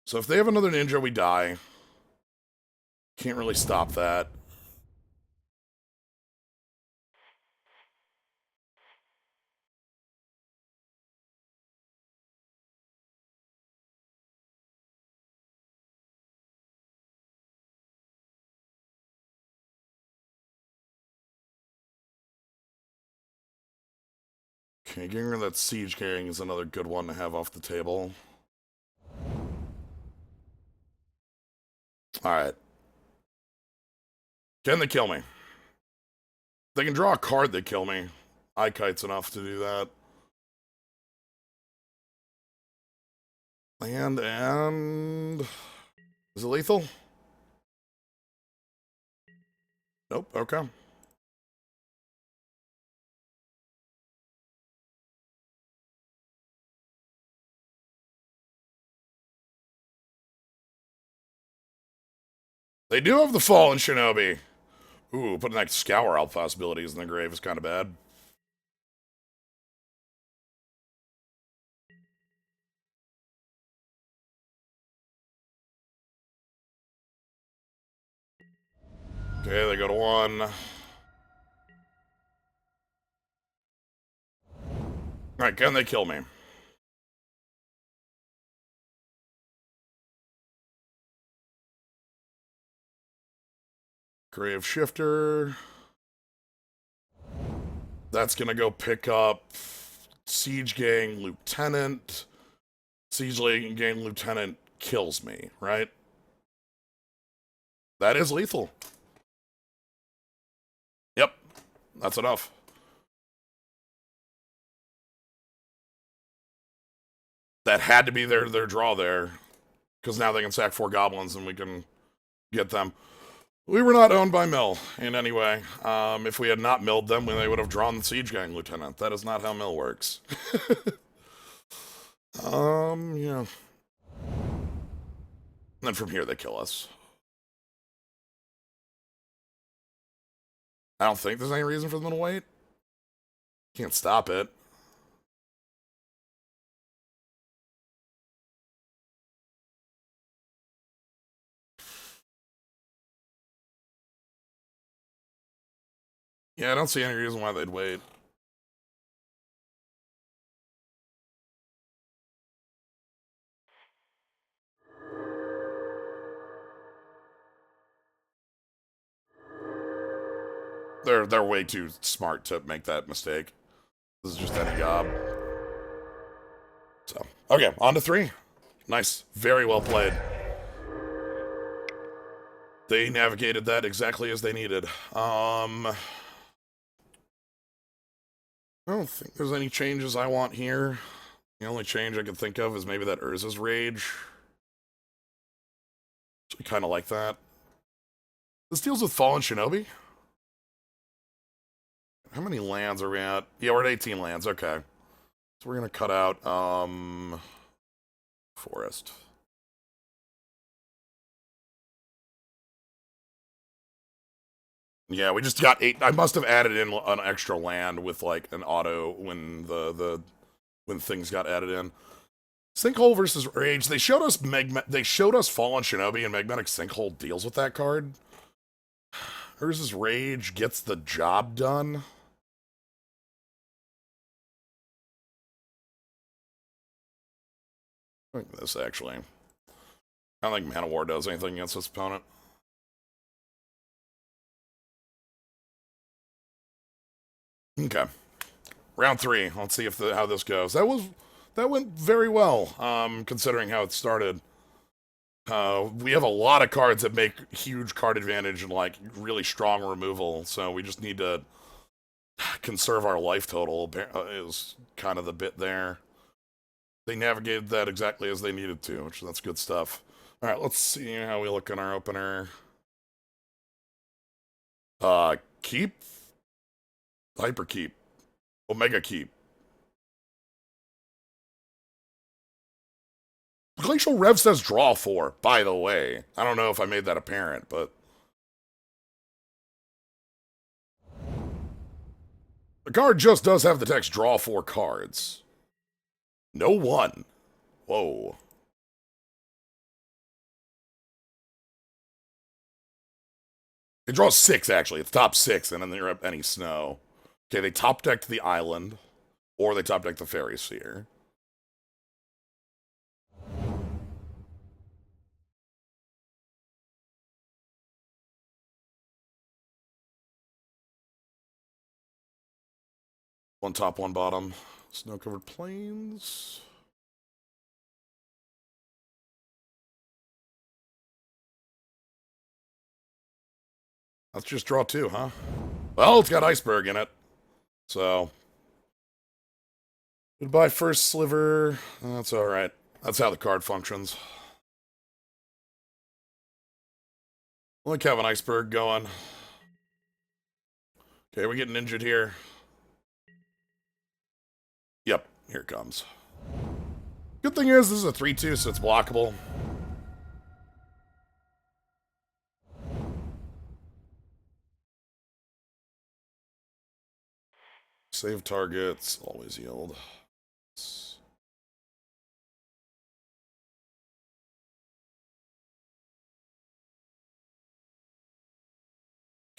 So if they have another ninja, we die. Can't really stop that. Okay, getting rid of that Siege Carrying is another good one to have off the table. Alright. Can they kill me? If they can draw a card, they kill me. Kite's enough to do that. And... Is it lethal? Nope, okay. They do have the Fallen Shinobi. Ooh, putting like Scour out possibilities in the grave is kind of bad. Okay, they go to 1. Alright, can they kill me? Grave Shifter. That's gonna go pick up Siege Gang Lieutenant. Siege Gang Lieutenant kills me, right? That is lethal. Yep, that's enough. That had to be their draw there, because now they can sack 4 goblins and we can get them. We were not owned by Mill in any way. If we had not milled them, they would have drawn the Siege Gang Lieutenant. That is not how Mill works. Yeah. And then from here they kill us. I don't think there's any reason for them to wait. Can't stop it. Yeah, I don't see any reason why they'd wait. They're way too smart to make that mistake. This is just any job. So, okay, on to 3. Nice. Very well played. They navigated that exactly as they needed. I don't think there's any changes I want here. The only change I can think of is maybe that Urza's Rage. I kind of like that. This deals with Fallen Shinobi. How many lands are we at? Yeah, we're at 18 lands. Okay. So we're going to cut out, Forest. Yeah, we just got 8. I must have added in an extra land with, like, an auto when when things got added in. Sinkhole versus Rage. They showed us Fallen Shinobi, and Magnetic Sinkhole deals with that card. Versus Rage gets the job done. I think this, actually. I don't think Man of War does anything against this opponent. Okay. Round 3. Let's see if how this goes. That went very well, considering how it started. We have a lot of cards that make huge card advantage and, like, really strong removal, so we just need to conserve our life total, is kind of the bit there. They navigated that exactly as they needed to, which that's good stuff. All right, let's see how we look in our opener. Keep? Hyper Keep. Omega Keep. Glacial Rev says draw 4, by the way. I don't know if I made that apparent, but... the card just does have the text draw 4 cards. No 1. Whoa. It draws 6, actually. It's top 6, and then they're up any snow. Okay, they top decked the island, or they top decked the Fairy Sphere. One top, one bottom. Snow-covered plains. Let's just draw 2, huh? Well, it's got Iceberg in it. So. Goodbye, first sliver. That's alright. That's how the card functions. Like have an Iceberg going. Okay, we're getting injured here. Yep, here it comes. Good thing is, this is a 3-2, so it's blockable. Save targets, always yield.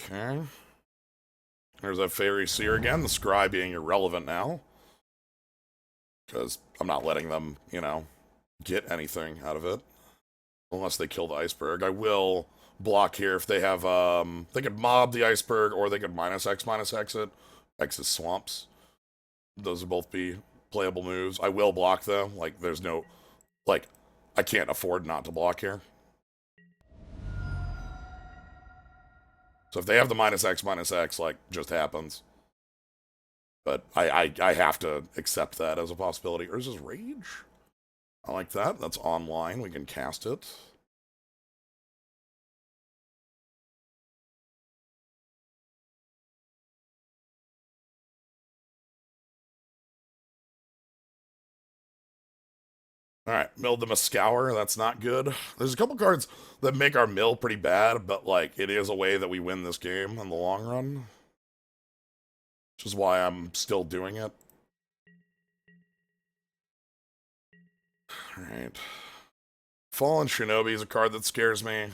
Okay. There's that Fairy Seer again, the Scry being irrelevant now. Because I'm not letting them, you know, get anything out of it. Unless they kill the Iceberg. I will block here if they have, they could mob the Iceberg, or they could -X it. X is swamps. Those would both be playable moves. I will block, though. Like, there's no Like, I can't afford not to block here. So if they have the -X, like, just happens. But I have to accept that as a possibility. Or is this Rage? I like that. That's online. We can cast it. Alright, milled them a Scour. That's not good. There's a couple cards that make our mill pretty bad, but, like, it is a way that we win this game in the long run. Which is why I'm still doing it. Alright. Fallen Shinobi is a card that scares me.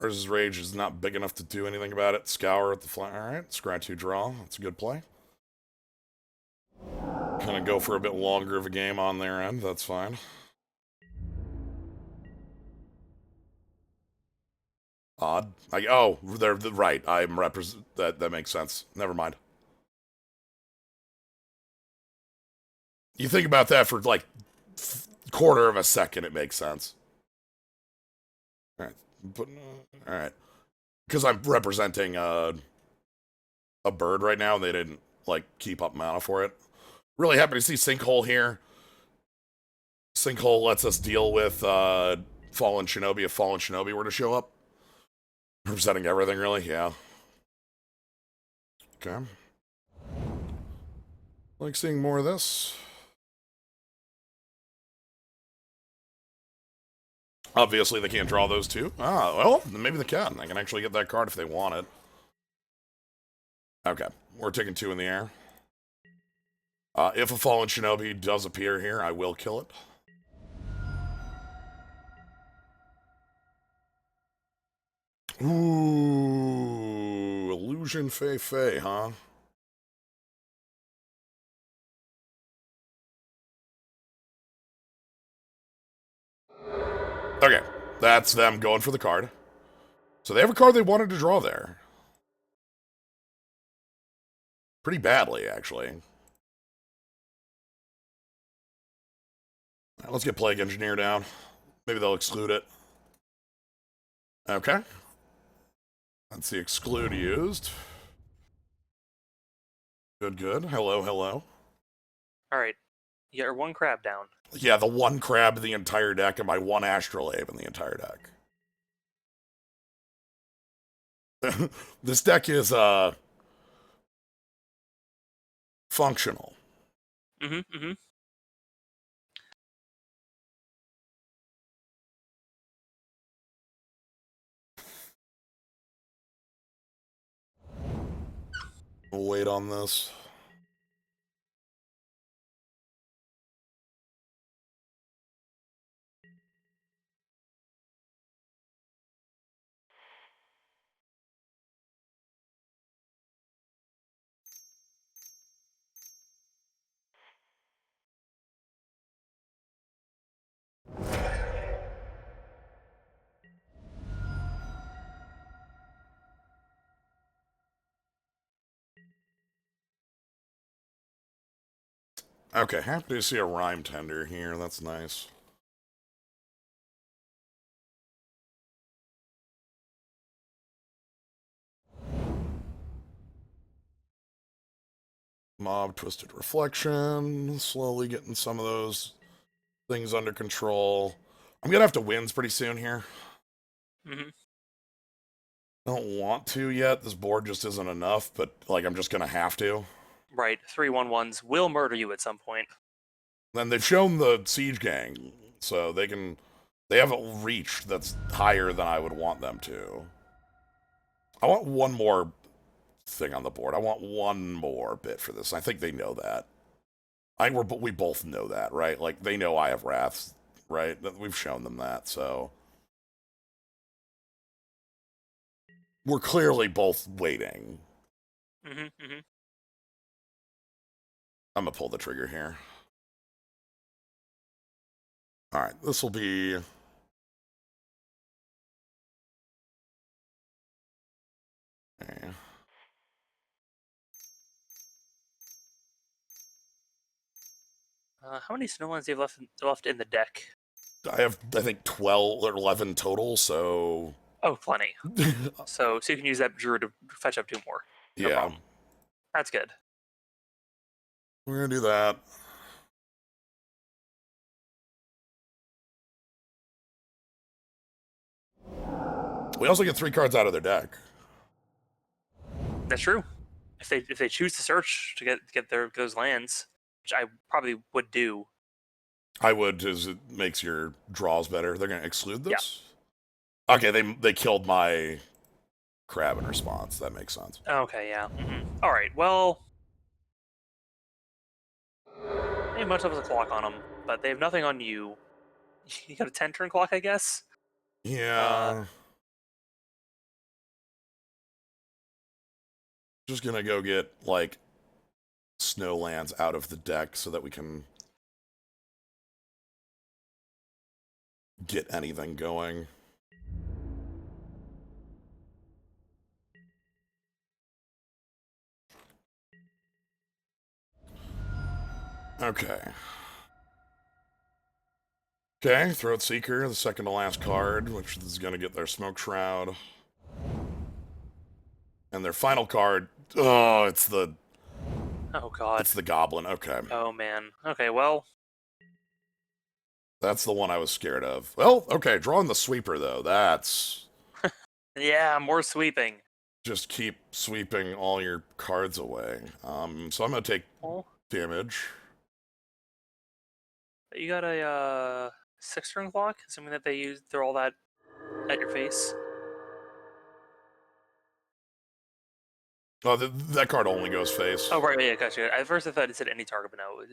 Versus Rage is not big enough to do anything about it. Scour at the fly. Alright, scry 2 draw. That's a good play. Kind of go for a bit longer of a game on their end. That's fine. Odd. Oh, they're right. I'm represent. That makes sense. Never mind. You think about that for like quarter of a second, it makes sense. All right, all right. Because I'm representing a bird right now, and they didn't like keep up mana for it. Really happy to see Sinkhole here. Sinkhole lets us deal with Fallen Shinobi if Fallen Shinobi were to show up. Representing everything, really, yeah. Okay. Like seeing more of this. Obviously, they can't draw those two. Ah, well, maybe they can. They can actually get that card if they want it. Okay, we're taking 2 in the air. If a Fallen Shinobi does appear here, I will kill it. Ooh, Illusion Fei Fei, huh? Okay, that's them going for the card. So they have a card they wanted to draw there. Pretty badly, actually. Right, let's get Plague Engineer down. Maybe they'll exclude it. Okay. That's the exclude used. Good, good. Hello, hello. Alright. You got 1 crab down. Yeah, the 1 crab in the entire deck and my 1 Astrolabe in the entire deck. This deck is, functional. Mm-hmm. We'll wait on this. Okay, happy to see a Rhyme Tender here. That's nice. Mob Twisted Reflection. Slowly getting some of those things under control. I'm gonna have to wins pretty soon here. Mm-hmm. Don't want to yet. This board just isn't enough, but like I'm just gonna have to. Right. 3/1/1s will murder you at some point. Then they've shown the Siege Gang, so they have a reach that's higher than I would want them to. I want one more thing on the board. I want one more bit for this. I think they know that. We both know that, right? Like they know I have Wraths, right? We've shown them that, so we're clearly both waiting. Mm-hmm. I'm gonna pull the trigger here. All right, this will be. Okay. How many Snowlands do you have left in the deck? I have, I think, 12 or 11 total, so... Oh, plenty. So you can use that Druid to fetch up 2 more. No yeah. problem. That's good. We're gonna do that. We also get 3 cards out of their deck. That's true. If they choose to search to get those lands, which I probably would do. I would, because it makes your draws better. They're gonna exclude Yeah. this? Okay, they killed my crab in response. That makes sense. Okay, yeah. All right. Well, they have much of a clock on them, but they have nothing on you. You got a 10-turn clock, I guess. Yeah. Just gonna go get, like, Snowlands out of the deck so that we can get anything going. Okay. Okay, Throat Seeker, the second to last card, which is gonna get their Smoke Shroud. And their final card, oh, it's the... Oh God. It's the Goblin, okay. Oh man. Okay. Well. That's the one I was scared of. Well, okay, drawing the Sweeper, though, that's... Yeah, more sweeping. Just keep sweeping all your cards away. So I'm gonna take Oh, damage. you got a 6-turn clock, assuming that they're all that at your face. Oh, that card only goes face. Oh right, yeah, gotcha. At first I thought it said any target, but no,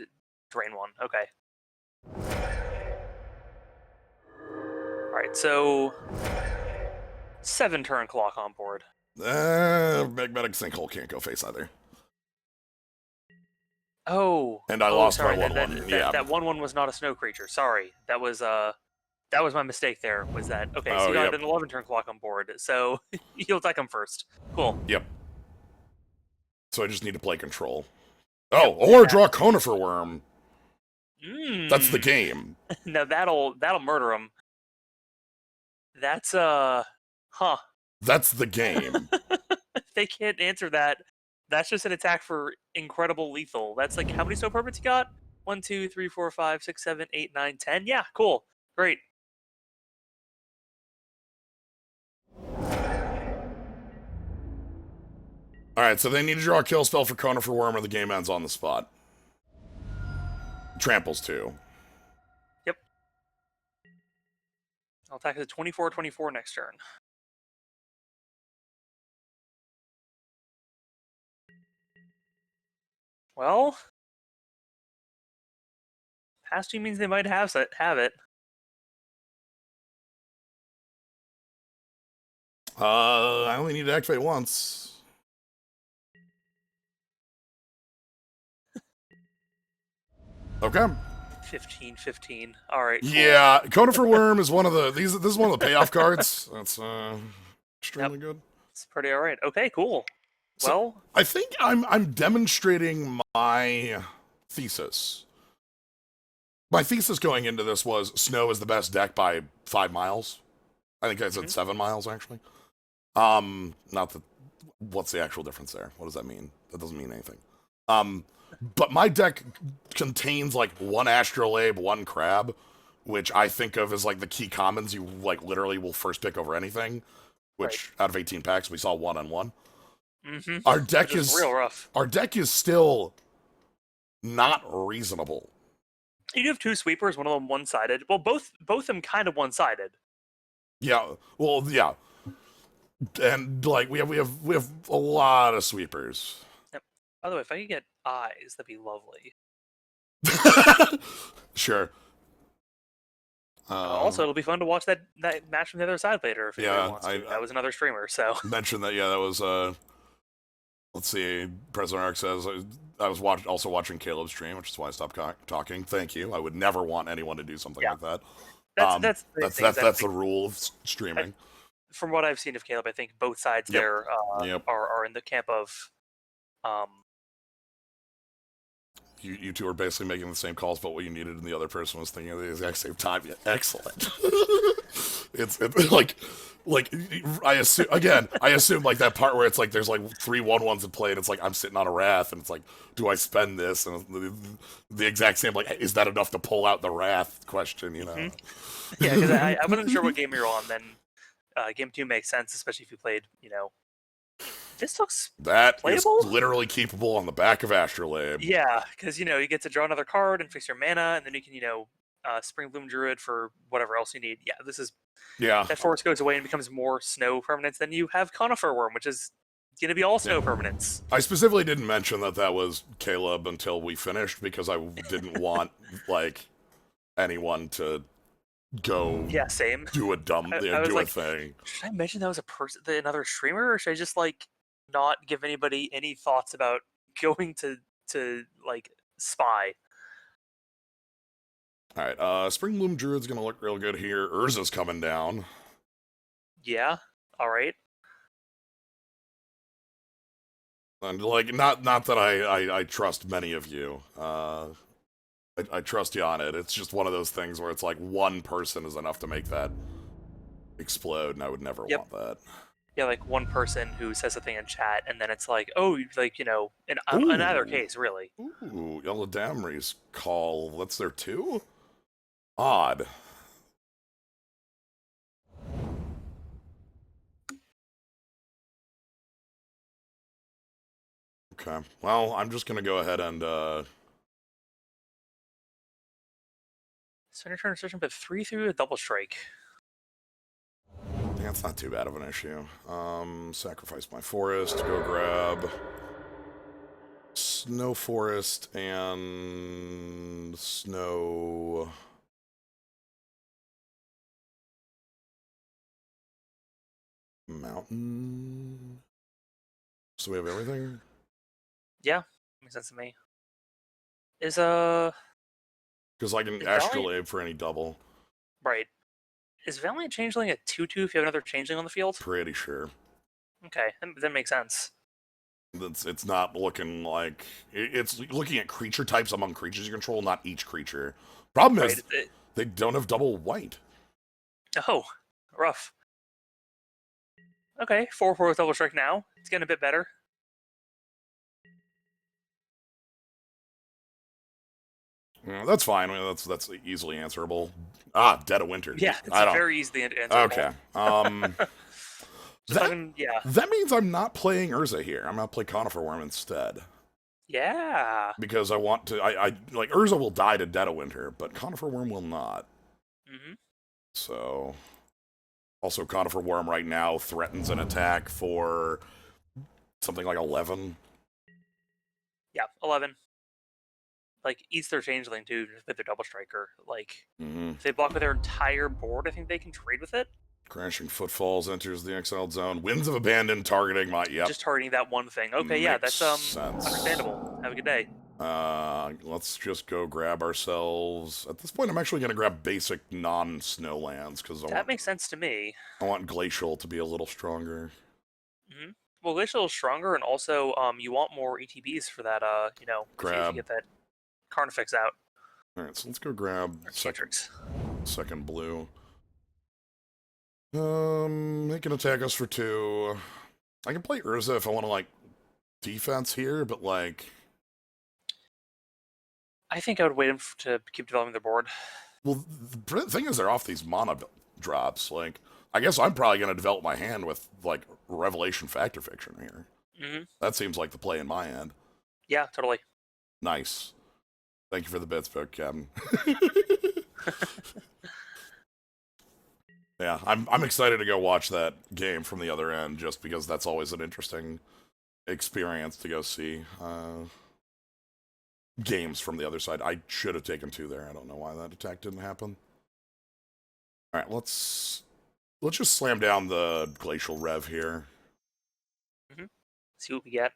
drain 1. Okay. All right, so 7-turn clock on board. Magnetic Sinkhole can't go face either. Oh. And I oh, lost sorry, my 1/1. Yeah. That 1/1 was not a snow creature. Sorry, that was my mistake. There was that. Okay, so Oh, you got yep. an 11-turn clock on board. So you'll attack him first. Cool. Yep. So I just need to play control. Oh, or draw Conifer Worm. That's the game. Now that'll murder him. That's huh. That's the game. If they can't answer that, that's just an attack for incredible lethal. That's like how many snow permits you got? 1, 2, 3, 4, 5, 6, 7, 8, 9, 10. Yeah, cool. Great. Alright, so they need to draw a kill spell for Conifer Worm or the game ends on the spot. Tramples too. Yep. I'll attack at 24/24 next turn. Well, past 2 means they might have it. I only need to activate once. Okay. 15/15. All right. Cool. Yeah, Conifer Worm is one of the this is one of the payoff cards. That's extremely good. It's pretty all right. Okay, cool. So, well, I think I'm demonstrating my thesis. My thesis going into this was Snow is the best deck by 5 miles. I think I said 7 miles actually. Not the what's the actual difference there? What does that mean? That doesn't mean anything. But my deck contains like 1 Astrolabe, 1 Crab, which I think of as like the key commons you like literally will first pick over anything. Which out of 18 packs we saw 1 on 1. Our deck is real rough. Our deck is still not reasonable. You do have 2 sweepers, one of them one-sided. Well, both of them kind of one-sided. Yeah. Well, yeah. And like we have a lot of sweepers. Yep. By the way, if I could get eyes, that'd be lovely. Sure. Also, it'll be fun to watch that match from the other side later if anybody wants to. That was another streamer, so mentioned that. Yeah, that was. Let's see. President Ark says I was also watching Caleb's stream, which is why I stopped talking. Thank you. I would never want anyone to do something like that. That's the rule of streaming. From what I've seen of Caleb, I think both sides there are in the camp of you two are basically making the same calls, but what you needed and the other person was thinking at the exact same time. Yeah, excellent. it's like I assume like that part where it's like there's like 3/1/1s in play and it's like I'm sitting on a wrath and it's like, do I spend this? And the exact same like, is that enough to pull out the wrath question? You know? Yeah, because I wasn't sure what game you're on. Then game 2 makes sense, especially if you played. This looks That playable. is literally keepable on the back of Astrolabe. Yeah, because you get to draw another card and fix your mana, and then you can Spring Bloom Druid for whatever else you need. Yeah, this is that forest goes away and becomes more snow permanents. Then you have Conifer Worm, which is going to be all snow permanents. I specifically didn't mention that was Caleb until we finished because I didn't want like anyone to go same. do a dumb I do was a thing. Should I mention that was a person, another streamer, or should I just not give anybody any thoughts about going to like spy? All right, Spring Bloom Druid's gonna look real good here. Urza's coming down. Yeah. All right. And like, not that I trust many of you. I trust you on it. It's just one of those things where it's like one person is enough to make that explode, and I would never want that. Yeah, like one person who says a thing in chat, and then it's like, oh, in either case, really. Ooh, Yellow Damry's call. That's there too? Odd. Okay. Well, I'm just gonna go ahead and Spend your turn searching, but 3 through a double strike. yeah, it's not too bad of an issue. Sacrifice my forest, go grab Snow Forest and Snow Mountain. So we have everything? Yeah, makes sense to me. Is Because I can Is Astrolabe for any double. right. Is Valiant Changeling a 2/2 if you have another Changeling on the field? Pretty sure. Okay, that makes sense. It's not looking like it's looking at creature types among creatures you control, not each creature. Problem is they don't have double white. Oh, rough. Okay, 4/4 with double strike now. It's getting a bit better. Yeah, that's fine. I mean, that's easily answerable. Ah, Dead of Winter. Yeah, it's very easily answerable. Okay. Yeah. That means I'm not playing Urza here. I'm gonna play Conifer Worm instead. Yeah. Because I want to. I like Urza will die to Dead of Winter, but Conifer Worm will not. Mm-hmm. So, also Conifer Worm right now threatens an attack for something like 11. Yeah, 11. Like, eats their Changeling, too, with their Double Striker. Like, if they block with their entire board, I think they can trade with it. Crashing Footfalls enters the exiled zone. Winds of Abandon targeting my... Yep. Just targeting that one thing. Okay, yeah, that's sense. Understandable. Have a good day. Let's just go grab ourselves... At this point, I'm actually going to grab basic non-snow lands, because that makes sense to me. I want Glacial to be a little stronger. Mm-hmm. Well, Glacial is stronger, and also you want more ETBs for that, grab. If you get that Carnifex out. Alright, so let's go grab second blue. They can attack us for 2. I can play Urza if I want to, like, defense here, but, like... I think I would wait to keep developing their board. Well, the thing is they're off these mana drops. Like, I guess I'm probably going to develop my hand with, like, Revelation Factor Fiction here. Mm-hmm. That seems like the play in my hand. Yeah, totally. Nice. Thank you for the bits, book, Captain. Yeah, I'm excited to go watch that game from the other end, just because that's always an interesting experience to go see games from the other side. I should have taken 2 there. I don't know why that attack didn't happen. All right, let's just slam down the Glacial Rev here. Mm-hmm. See what we get.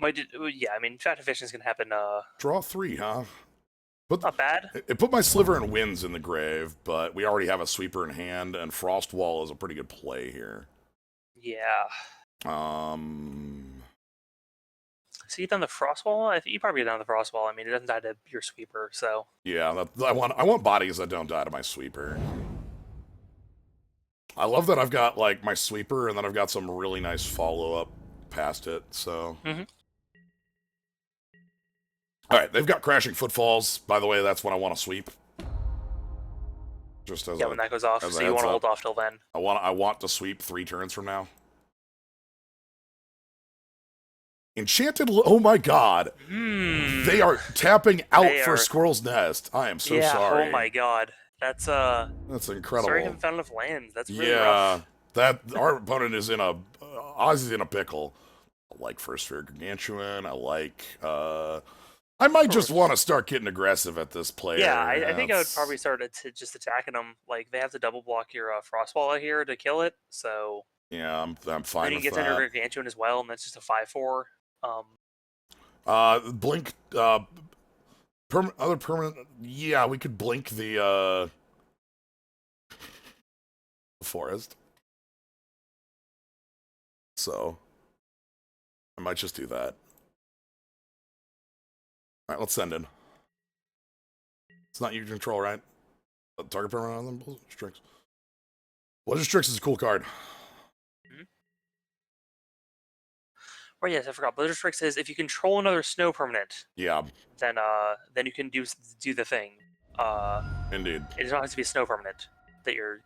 Yeah, I mean, Fat Efficiency can happen. Draw 3, huh? Not bad. It put my Sliver and Winds in the grave, but we already have a Sweeper in hand, and Frostwall is a pretty good play here. Yeah. So you get down the Frostwall? I think you probably get down the Frostwall. I mean, it doesn't die to your sweeper, so. Yeah, I want bodies that don't die to my sweeper. I love that I've got, like, my sweeper, and then I've got some really nice follow-up past it, so... Mm-hmm. Alright, they've got Crashing Footfalls. By the way, that's when I want to sweep. Just as when that goes off, so you want to hold off till then. I want to sweep 3 turns from now. Enchanted... Oh my god! They are tapping out for Squirrel's Nest. I am so sorry. Oh my god. That's incredible. Sorry, I haven't found enough lands. That's really rough. That our opponent is in a Ozzy's in a pickle. I like First Sphere Gargantuan. I like I might just want to start getting aggressive at this player. Yeah, I think I would probably start just attacking them. Like they have to double block your Frostwall out here to kill it. So yeah, I'm fine with that. Then you get under Gargantuan as well, and that's just a 5/4. Blink. Other permanent. Yeah, we could blink the forest. So I might just do that. All right, let's send in. It's not you control, right? Target permanent on them. Blizzard Strix. Blizzard Strix is a cool card. Oh yes, I forgot. Blizzard Strix is if you control another snow permanent. Yeah. Then you can do the thing. Indeed. It does not have to be a snow permanent that you're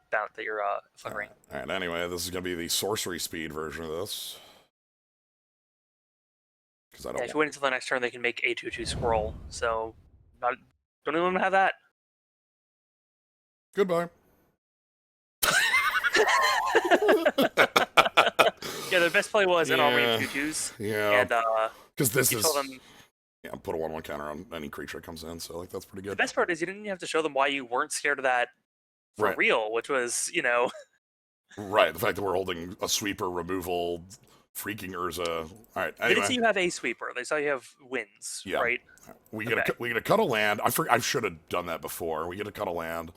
flickering. All right. Anyway, this is gonna be the sorcery speed version of this. Because I don't. If you wait until the next turn, they can make a 2/2 squirrel. So, don't even want to have that. Goodbye. Yeah, the best play was an army of 2/2s. Yeah. And because this is. Yeah, put a 1/1 counter on any creature that comes in, so like that's pretty good. The best part is you didn't have to show them why you weren't scared of that for real, which was, Right, the fact that we're holding a sweeper removal, freaking Urza. All right, anyway. They didn't see you have a sweeper. They saw you have wins, right? We get to cut a land. I should have done that before. We get to cut a land,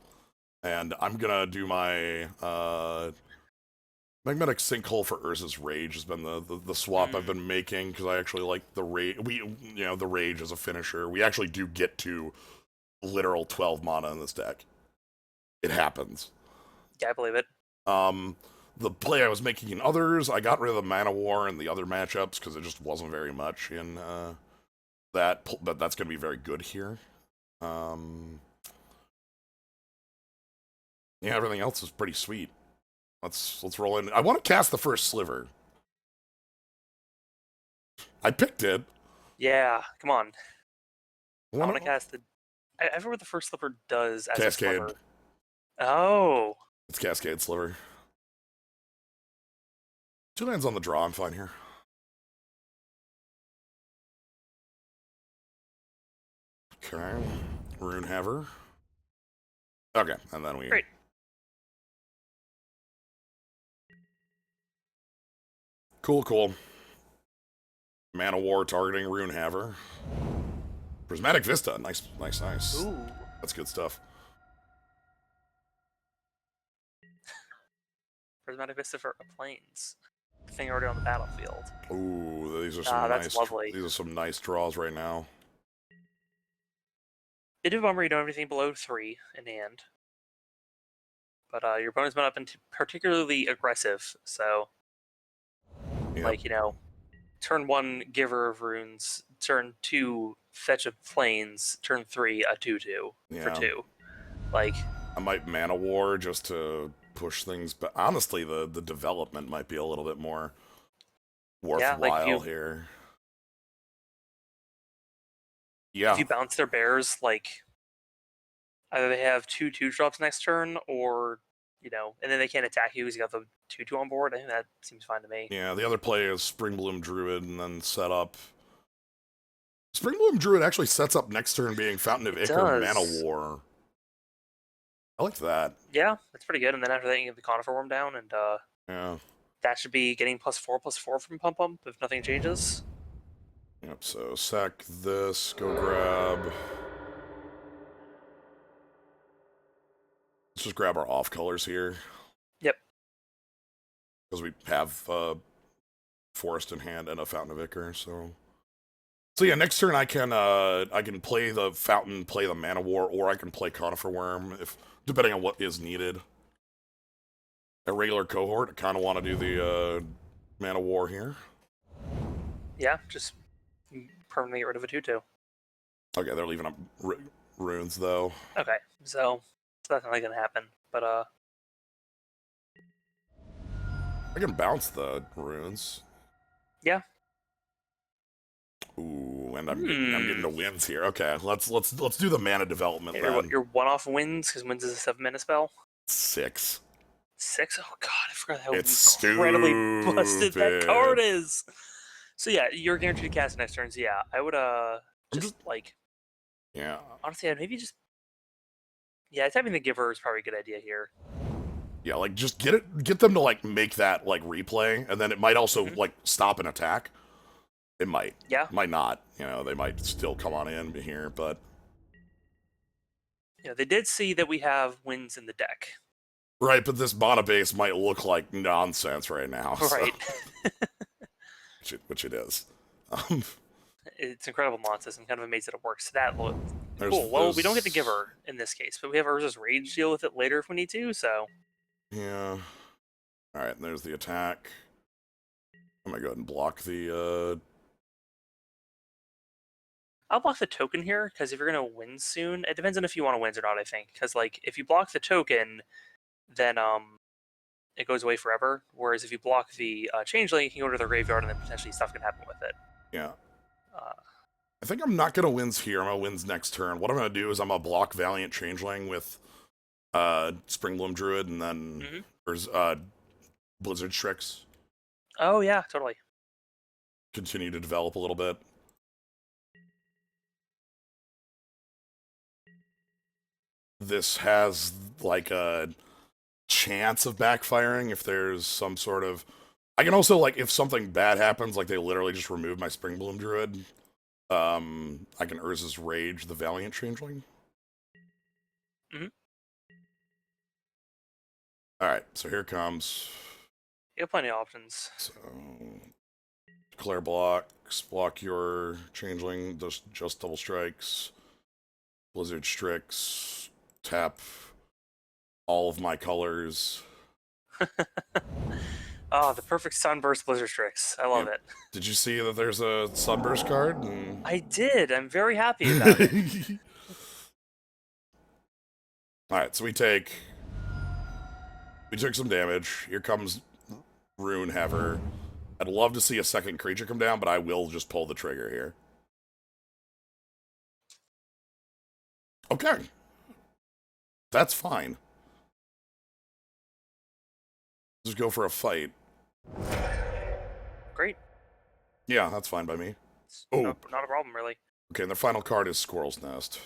and I'm gonna do my Magnetic Sinkhole for Urza's Rage has been the swap I've been making, because I actually like the Rage. The Rage as a finisher. We actually do get to literal 12 mana in this deck. It happens. Yeah, I believe it. The play I was making in others, I got rid of the Mana War and the other matchups, because it just wasn't very much in that, but that's going to be very good here. Yeah, everything else is pretty sweet. Let's roll in. I want to cast the first Sliver. I picked it. Yeah, come on. I want to cast the... I forget what the first Sliver does as Cascade. a Sliver. Oh. It's Cascade Sliver. 2 lands on the draw, I'm fine here. Okay. Rune Haver. Okay, and then we... Great. Cool. Mana War targeting Rune Haver. Prismatic Vista. Nice. Ooh. That's good stuff. Prismatic Vista for Plains. Thing already on the battlefield. Ooh, these are some that's lovely. These are some nice draws right now. Bit of a bummer you don't have anything below 3 in hand. But your opponent's been up and particularly aggressive, so... Yep. Like, turn 1, Giver of Runes, turn 2, Fetch of Plains, turn 3, a 2/2 for 2. Like... I might Mana War just to push things, but honestly, the development might be a little bit more worthwhile here. Yeah. If you bounce their bears, like, either they have 2 2-drops next turn, or... and then they can't attack you because you got the 2/2 on board. I think that seems fine to me. Yeah, the other play is Springbloom Druid, and then set up... Springbloom Druid actually sets up next turn being Fountain of Ichor Mana War. I like that. Yeah, that's pretty good. And then after that, you get the Conifer Worm down, and yeah, that should be getting +4/+4 from Pump Pump if nothing changes. Yep, so sack this, go grab... Let's just grab our off colors here. Yep. Because we have Forest in hand and a Fountain of Ichor, so... So yeah, next turn I can play the Fountain, play the Mana War, or I can play Conifer Worm, if depending on what is needed. A regular cohort, I kind of want to do the Mana War here. Yeah, just permanently get rid of a 2/2. Okay, they're leaving up runes though. Okay, so it's not really gonna happen, but I can bounce the runes. yeah. Ooh, and I'm getting the wins here. Okay, let's do the mana development then. Your one-off wins, because wins is a 7-mana spell. 6. 6? Oh god, I forgot how It's incredibly stupid. busted that card is. So yeah, you're guaranteed to cast next turn. So yeah, I would just like, yeah. Honestly, I'd maybe just tapping the Giver is probably a good idea here. Yeah, like just get them to like make that like replay, and then it might also like stop an attack. It might. Yeah. Might not. You know, they might still come on in here, but yeah, they did see that we have wins in the deck. Right, but this mana base might look like nonsense right now. Right. So. which it is. It's incredible nonsense. I'm kind of amazed that it works that low. Cool. Well, we don't get the Giver in this case, but we have Urza's Rage deal with it later if we need to, so. Yeah. Alright, there's the attack. I'm gonna go ahead and block the, I'll block the token here, because if you're going to win soon, it depends on if you want to win or not, I think. Because, like, if you block the token, then it goes away forever. Whereas if you block the Changeling, you can go to the graveyard, and then potentially stuff can happen with it. Yeah. I think I'm not going to wins here. I'm going to wins next turn. What I'm going to do is I'm going to block Valiant Changeling with Springbloom Druid, and then there's Blizzard Strix. Oh, yeah, totally. Continue to develop a little bit. This has, like, a chance of backfiring if there's some sort of... I can also, like, if something bad happens, like they literally just remove my Springbloom Druid, I can Urza's Rage the Valiant Changeling. Alright, so here comes... You have plenty of options. So... Declare blocks, block your Changeling, just double strikes, Blizzard Strix, tap all of my colors. Oh, the perfect Sunburst Blizzard Strix. I love it. Did you see that there's a Sunburst card? I did. I'm very happy about it. Alright, so we took some damage. Here comes Rune Heaver. I'd love to see a second creature come down, but I will just pull the trigger here. Okay. That's fine. Just go for a fight. Great. Yeah, that's fine by me. Not a problem, really. Okay, and their final card is Squirrel's Nest.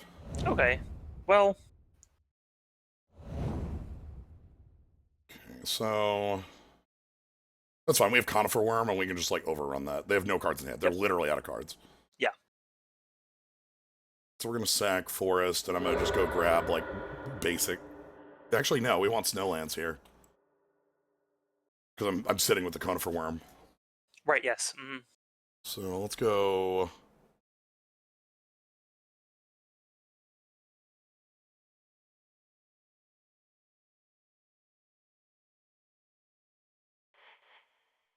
Okay. Well... Okay, so... That's fine. We have Conifer Worm, and we can just, like, overrun that. They have no cards in hand. They're literally out of cards. Yeah. So we're going to sack Forest, and I'm going to just go grab, like, basic... Actually, no. We want Snowlands here. Because I'm sitting with the Conifer Worm. Right, yes. So let's go...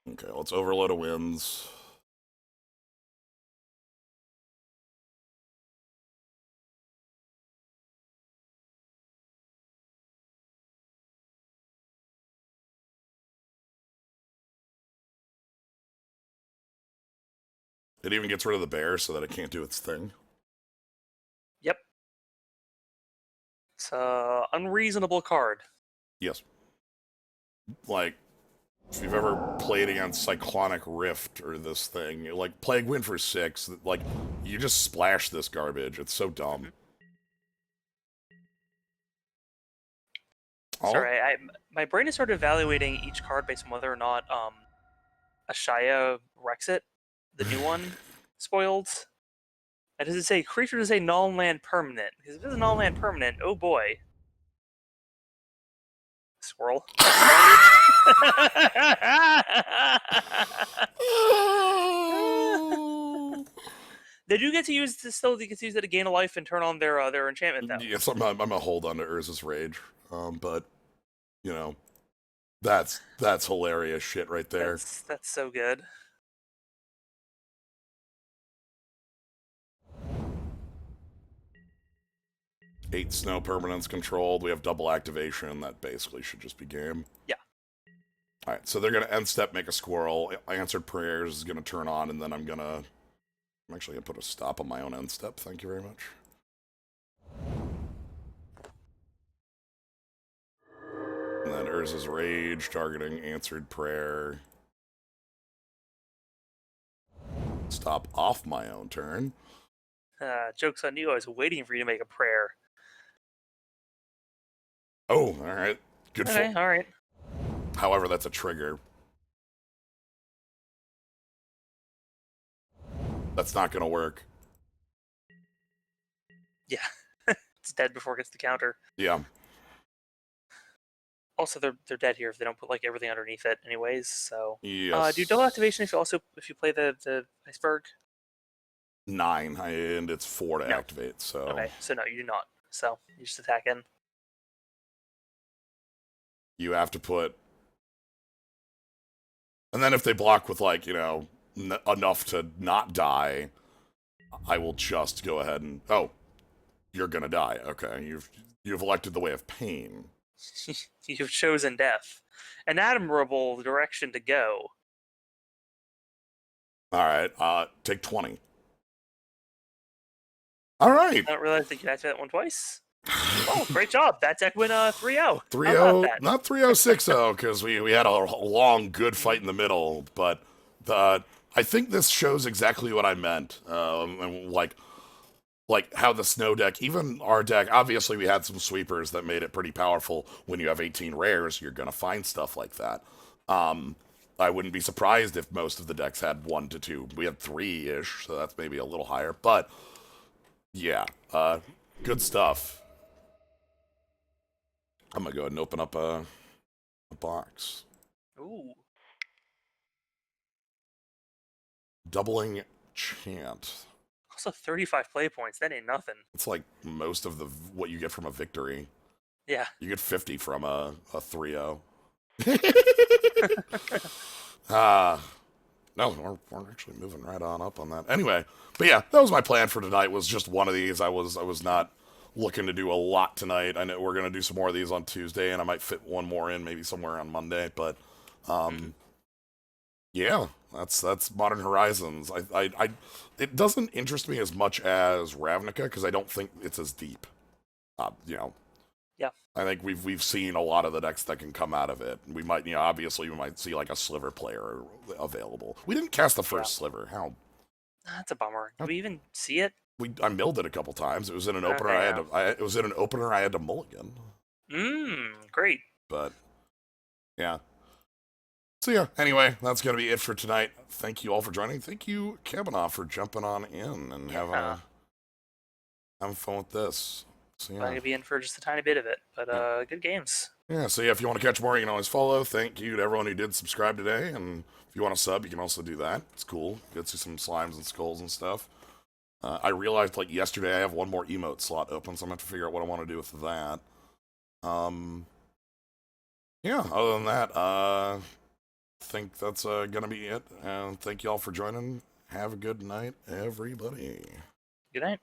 Okay, let's overload a Winds. It even gets rid of the bear so that it can't do its thing. Yep. It's an unreasonable card. Yes. Like, if you've ever played against Cyclonic Rift or this thing, like, Plague Wind for 6, like, you just splash this garbage. It's so dumb. Sorry, my brain is sort of evaluating each card based on whether or not Ashaya wrecks it, the new one, spoiled. And does it say creature to say null land permanent? Because if it is a null land permanent, oh boy. Squirrel. They do get to use this still. They get to use it to gain a life and turn on their enchantment though. Yes, I'm gonna hold on to Urza's Rage. But you know, that's hilarious shit right there. That's so good. Eight snow permanents controlled. We have double activation. That basically should just be game. Yeah. All right, so they're gonna end step, make a squirrel. Answered prayers is gonna turn on, and then I'm actually gonna put a stop on my own end step. Thank you very much. And then Urza's Rage, targeting answered prayer. Stop off my own turn. Joke's on you. I was waiting for you to make a prayer. Oh, all right. Good. Okay, all right. However, that's a trigger. That's not going to work. Yeah. It's dead before it gets the counter. Yeah. Also, they're dead here if they don't put like everything underneath it, anyways. So, yes. Do double activation if you play the iceberg. 9, and it's 4 to activate. So okay, so no, you do not. So you just attack in. You have to put, and then if they block with like enough to not die, I will just go ahead and you're gonna die. Okay, you've elected the way of pain. You've chosen death. An admirable direction to go. All right, take 20. All right. I don't realize that you activate that one twice. Oh, great job. That deck went 3-0. 3-0, not 3-0, 6-0, because we had a long, good fight in the middle. But I think this shows exactly what I meant. And like how the snow deck, even our deck, obviously we had some sweepers that made it pretty powerful. When you have 18 rares, you're going to find stuff like that. I wouldn't be surprised if most of the decks had 1 to 2. We had 3-ish, so that's maybe a little higher. But yeah, good stuff. I'm gonna go ahead and open up a box. Ooh. Doubling chant. Also 35 play points. That ain't nothing. It's like most of what you get from a victory. Yeah. You get 50 from a 3-0. No, we're actually moving right on up on that. Anyway, but yeah, that was my plan for tonight. Was just one of these. I was not looking to do a lot tonight. I know we're gonna do some more of these on Tuesday, and I might fit one more in maybe somewhere on Monday. But yeah, that's Modern Horizons. It doesn't interest me as much as Ravnica because I don't think it's as deep. Yeah. I think we've seen a lot of the decks that can come out of it. We might, obviously we might see like a sliver player available. We didn't cast the first sliver. How? That's a bummer. Did we even see it? I milled it a couple times. It was in an opener. It was in an opener. I had to mulligan. Great. But yeah. So yeah. Anyway, that's gonna be it for tonight. Thank you all for joining. Thank you, Kabanaw, for jumping on in and having fun with this. So, yeah. I'm going to be in for just a tiny bit of it, but good games. Yeah, so yeah, if you want to catch more, you can always follow. Thank you to everyone who did subscribe today, and if you want to sub, you can also do that. It's cool. Get to some slimes and skulls and stuff. I realized, like, yesterday I have one more emote slot open, so I'm going to have to figure out what I want to do with that. Yeah, other than that, I think that's going to be it, and thank you all for joining. Have a good night, everybody. Good night.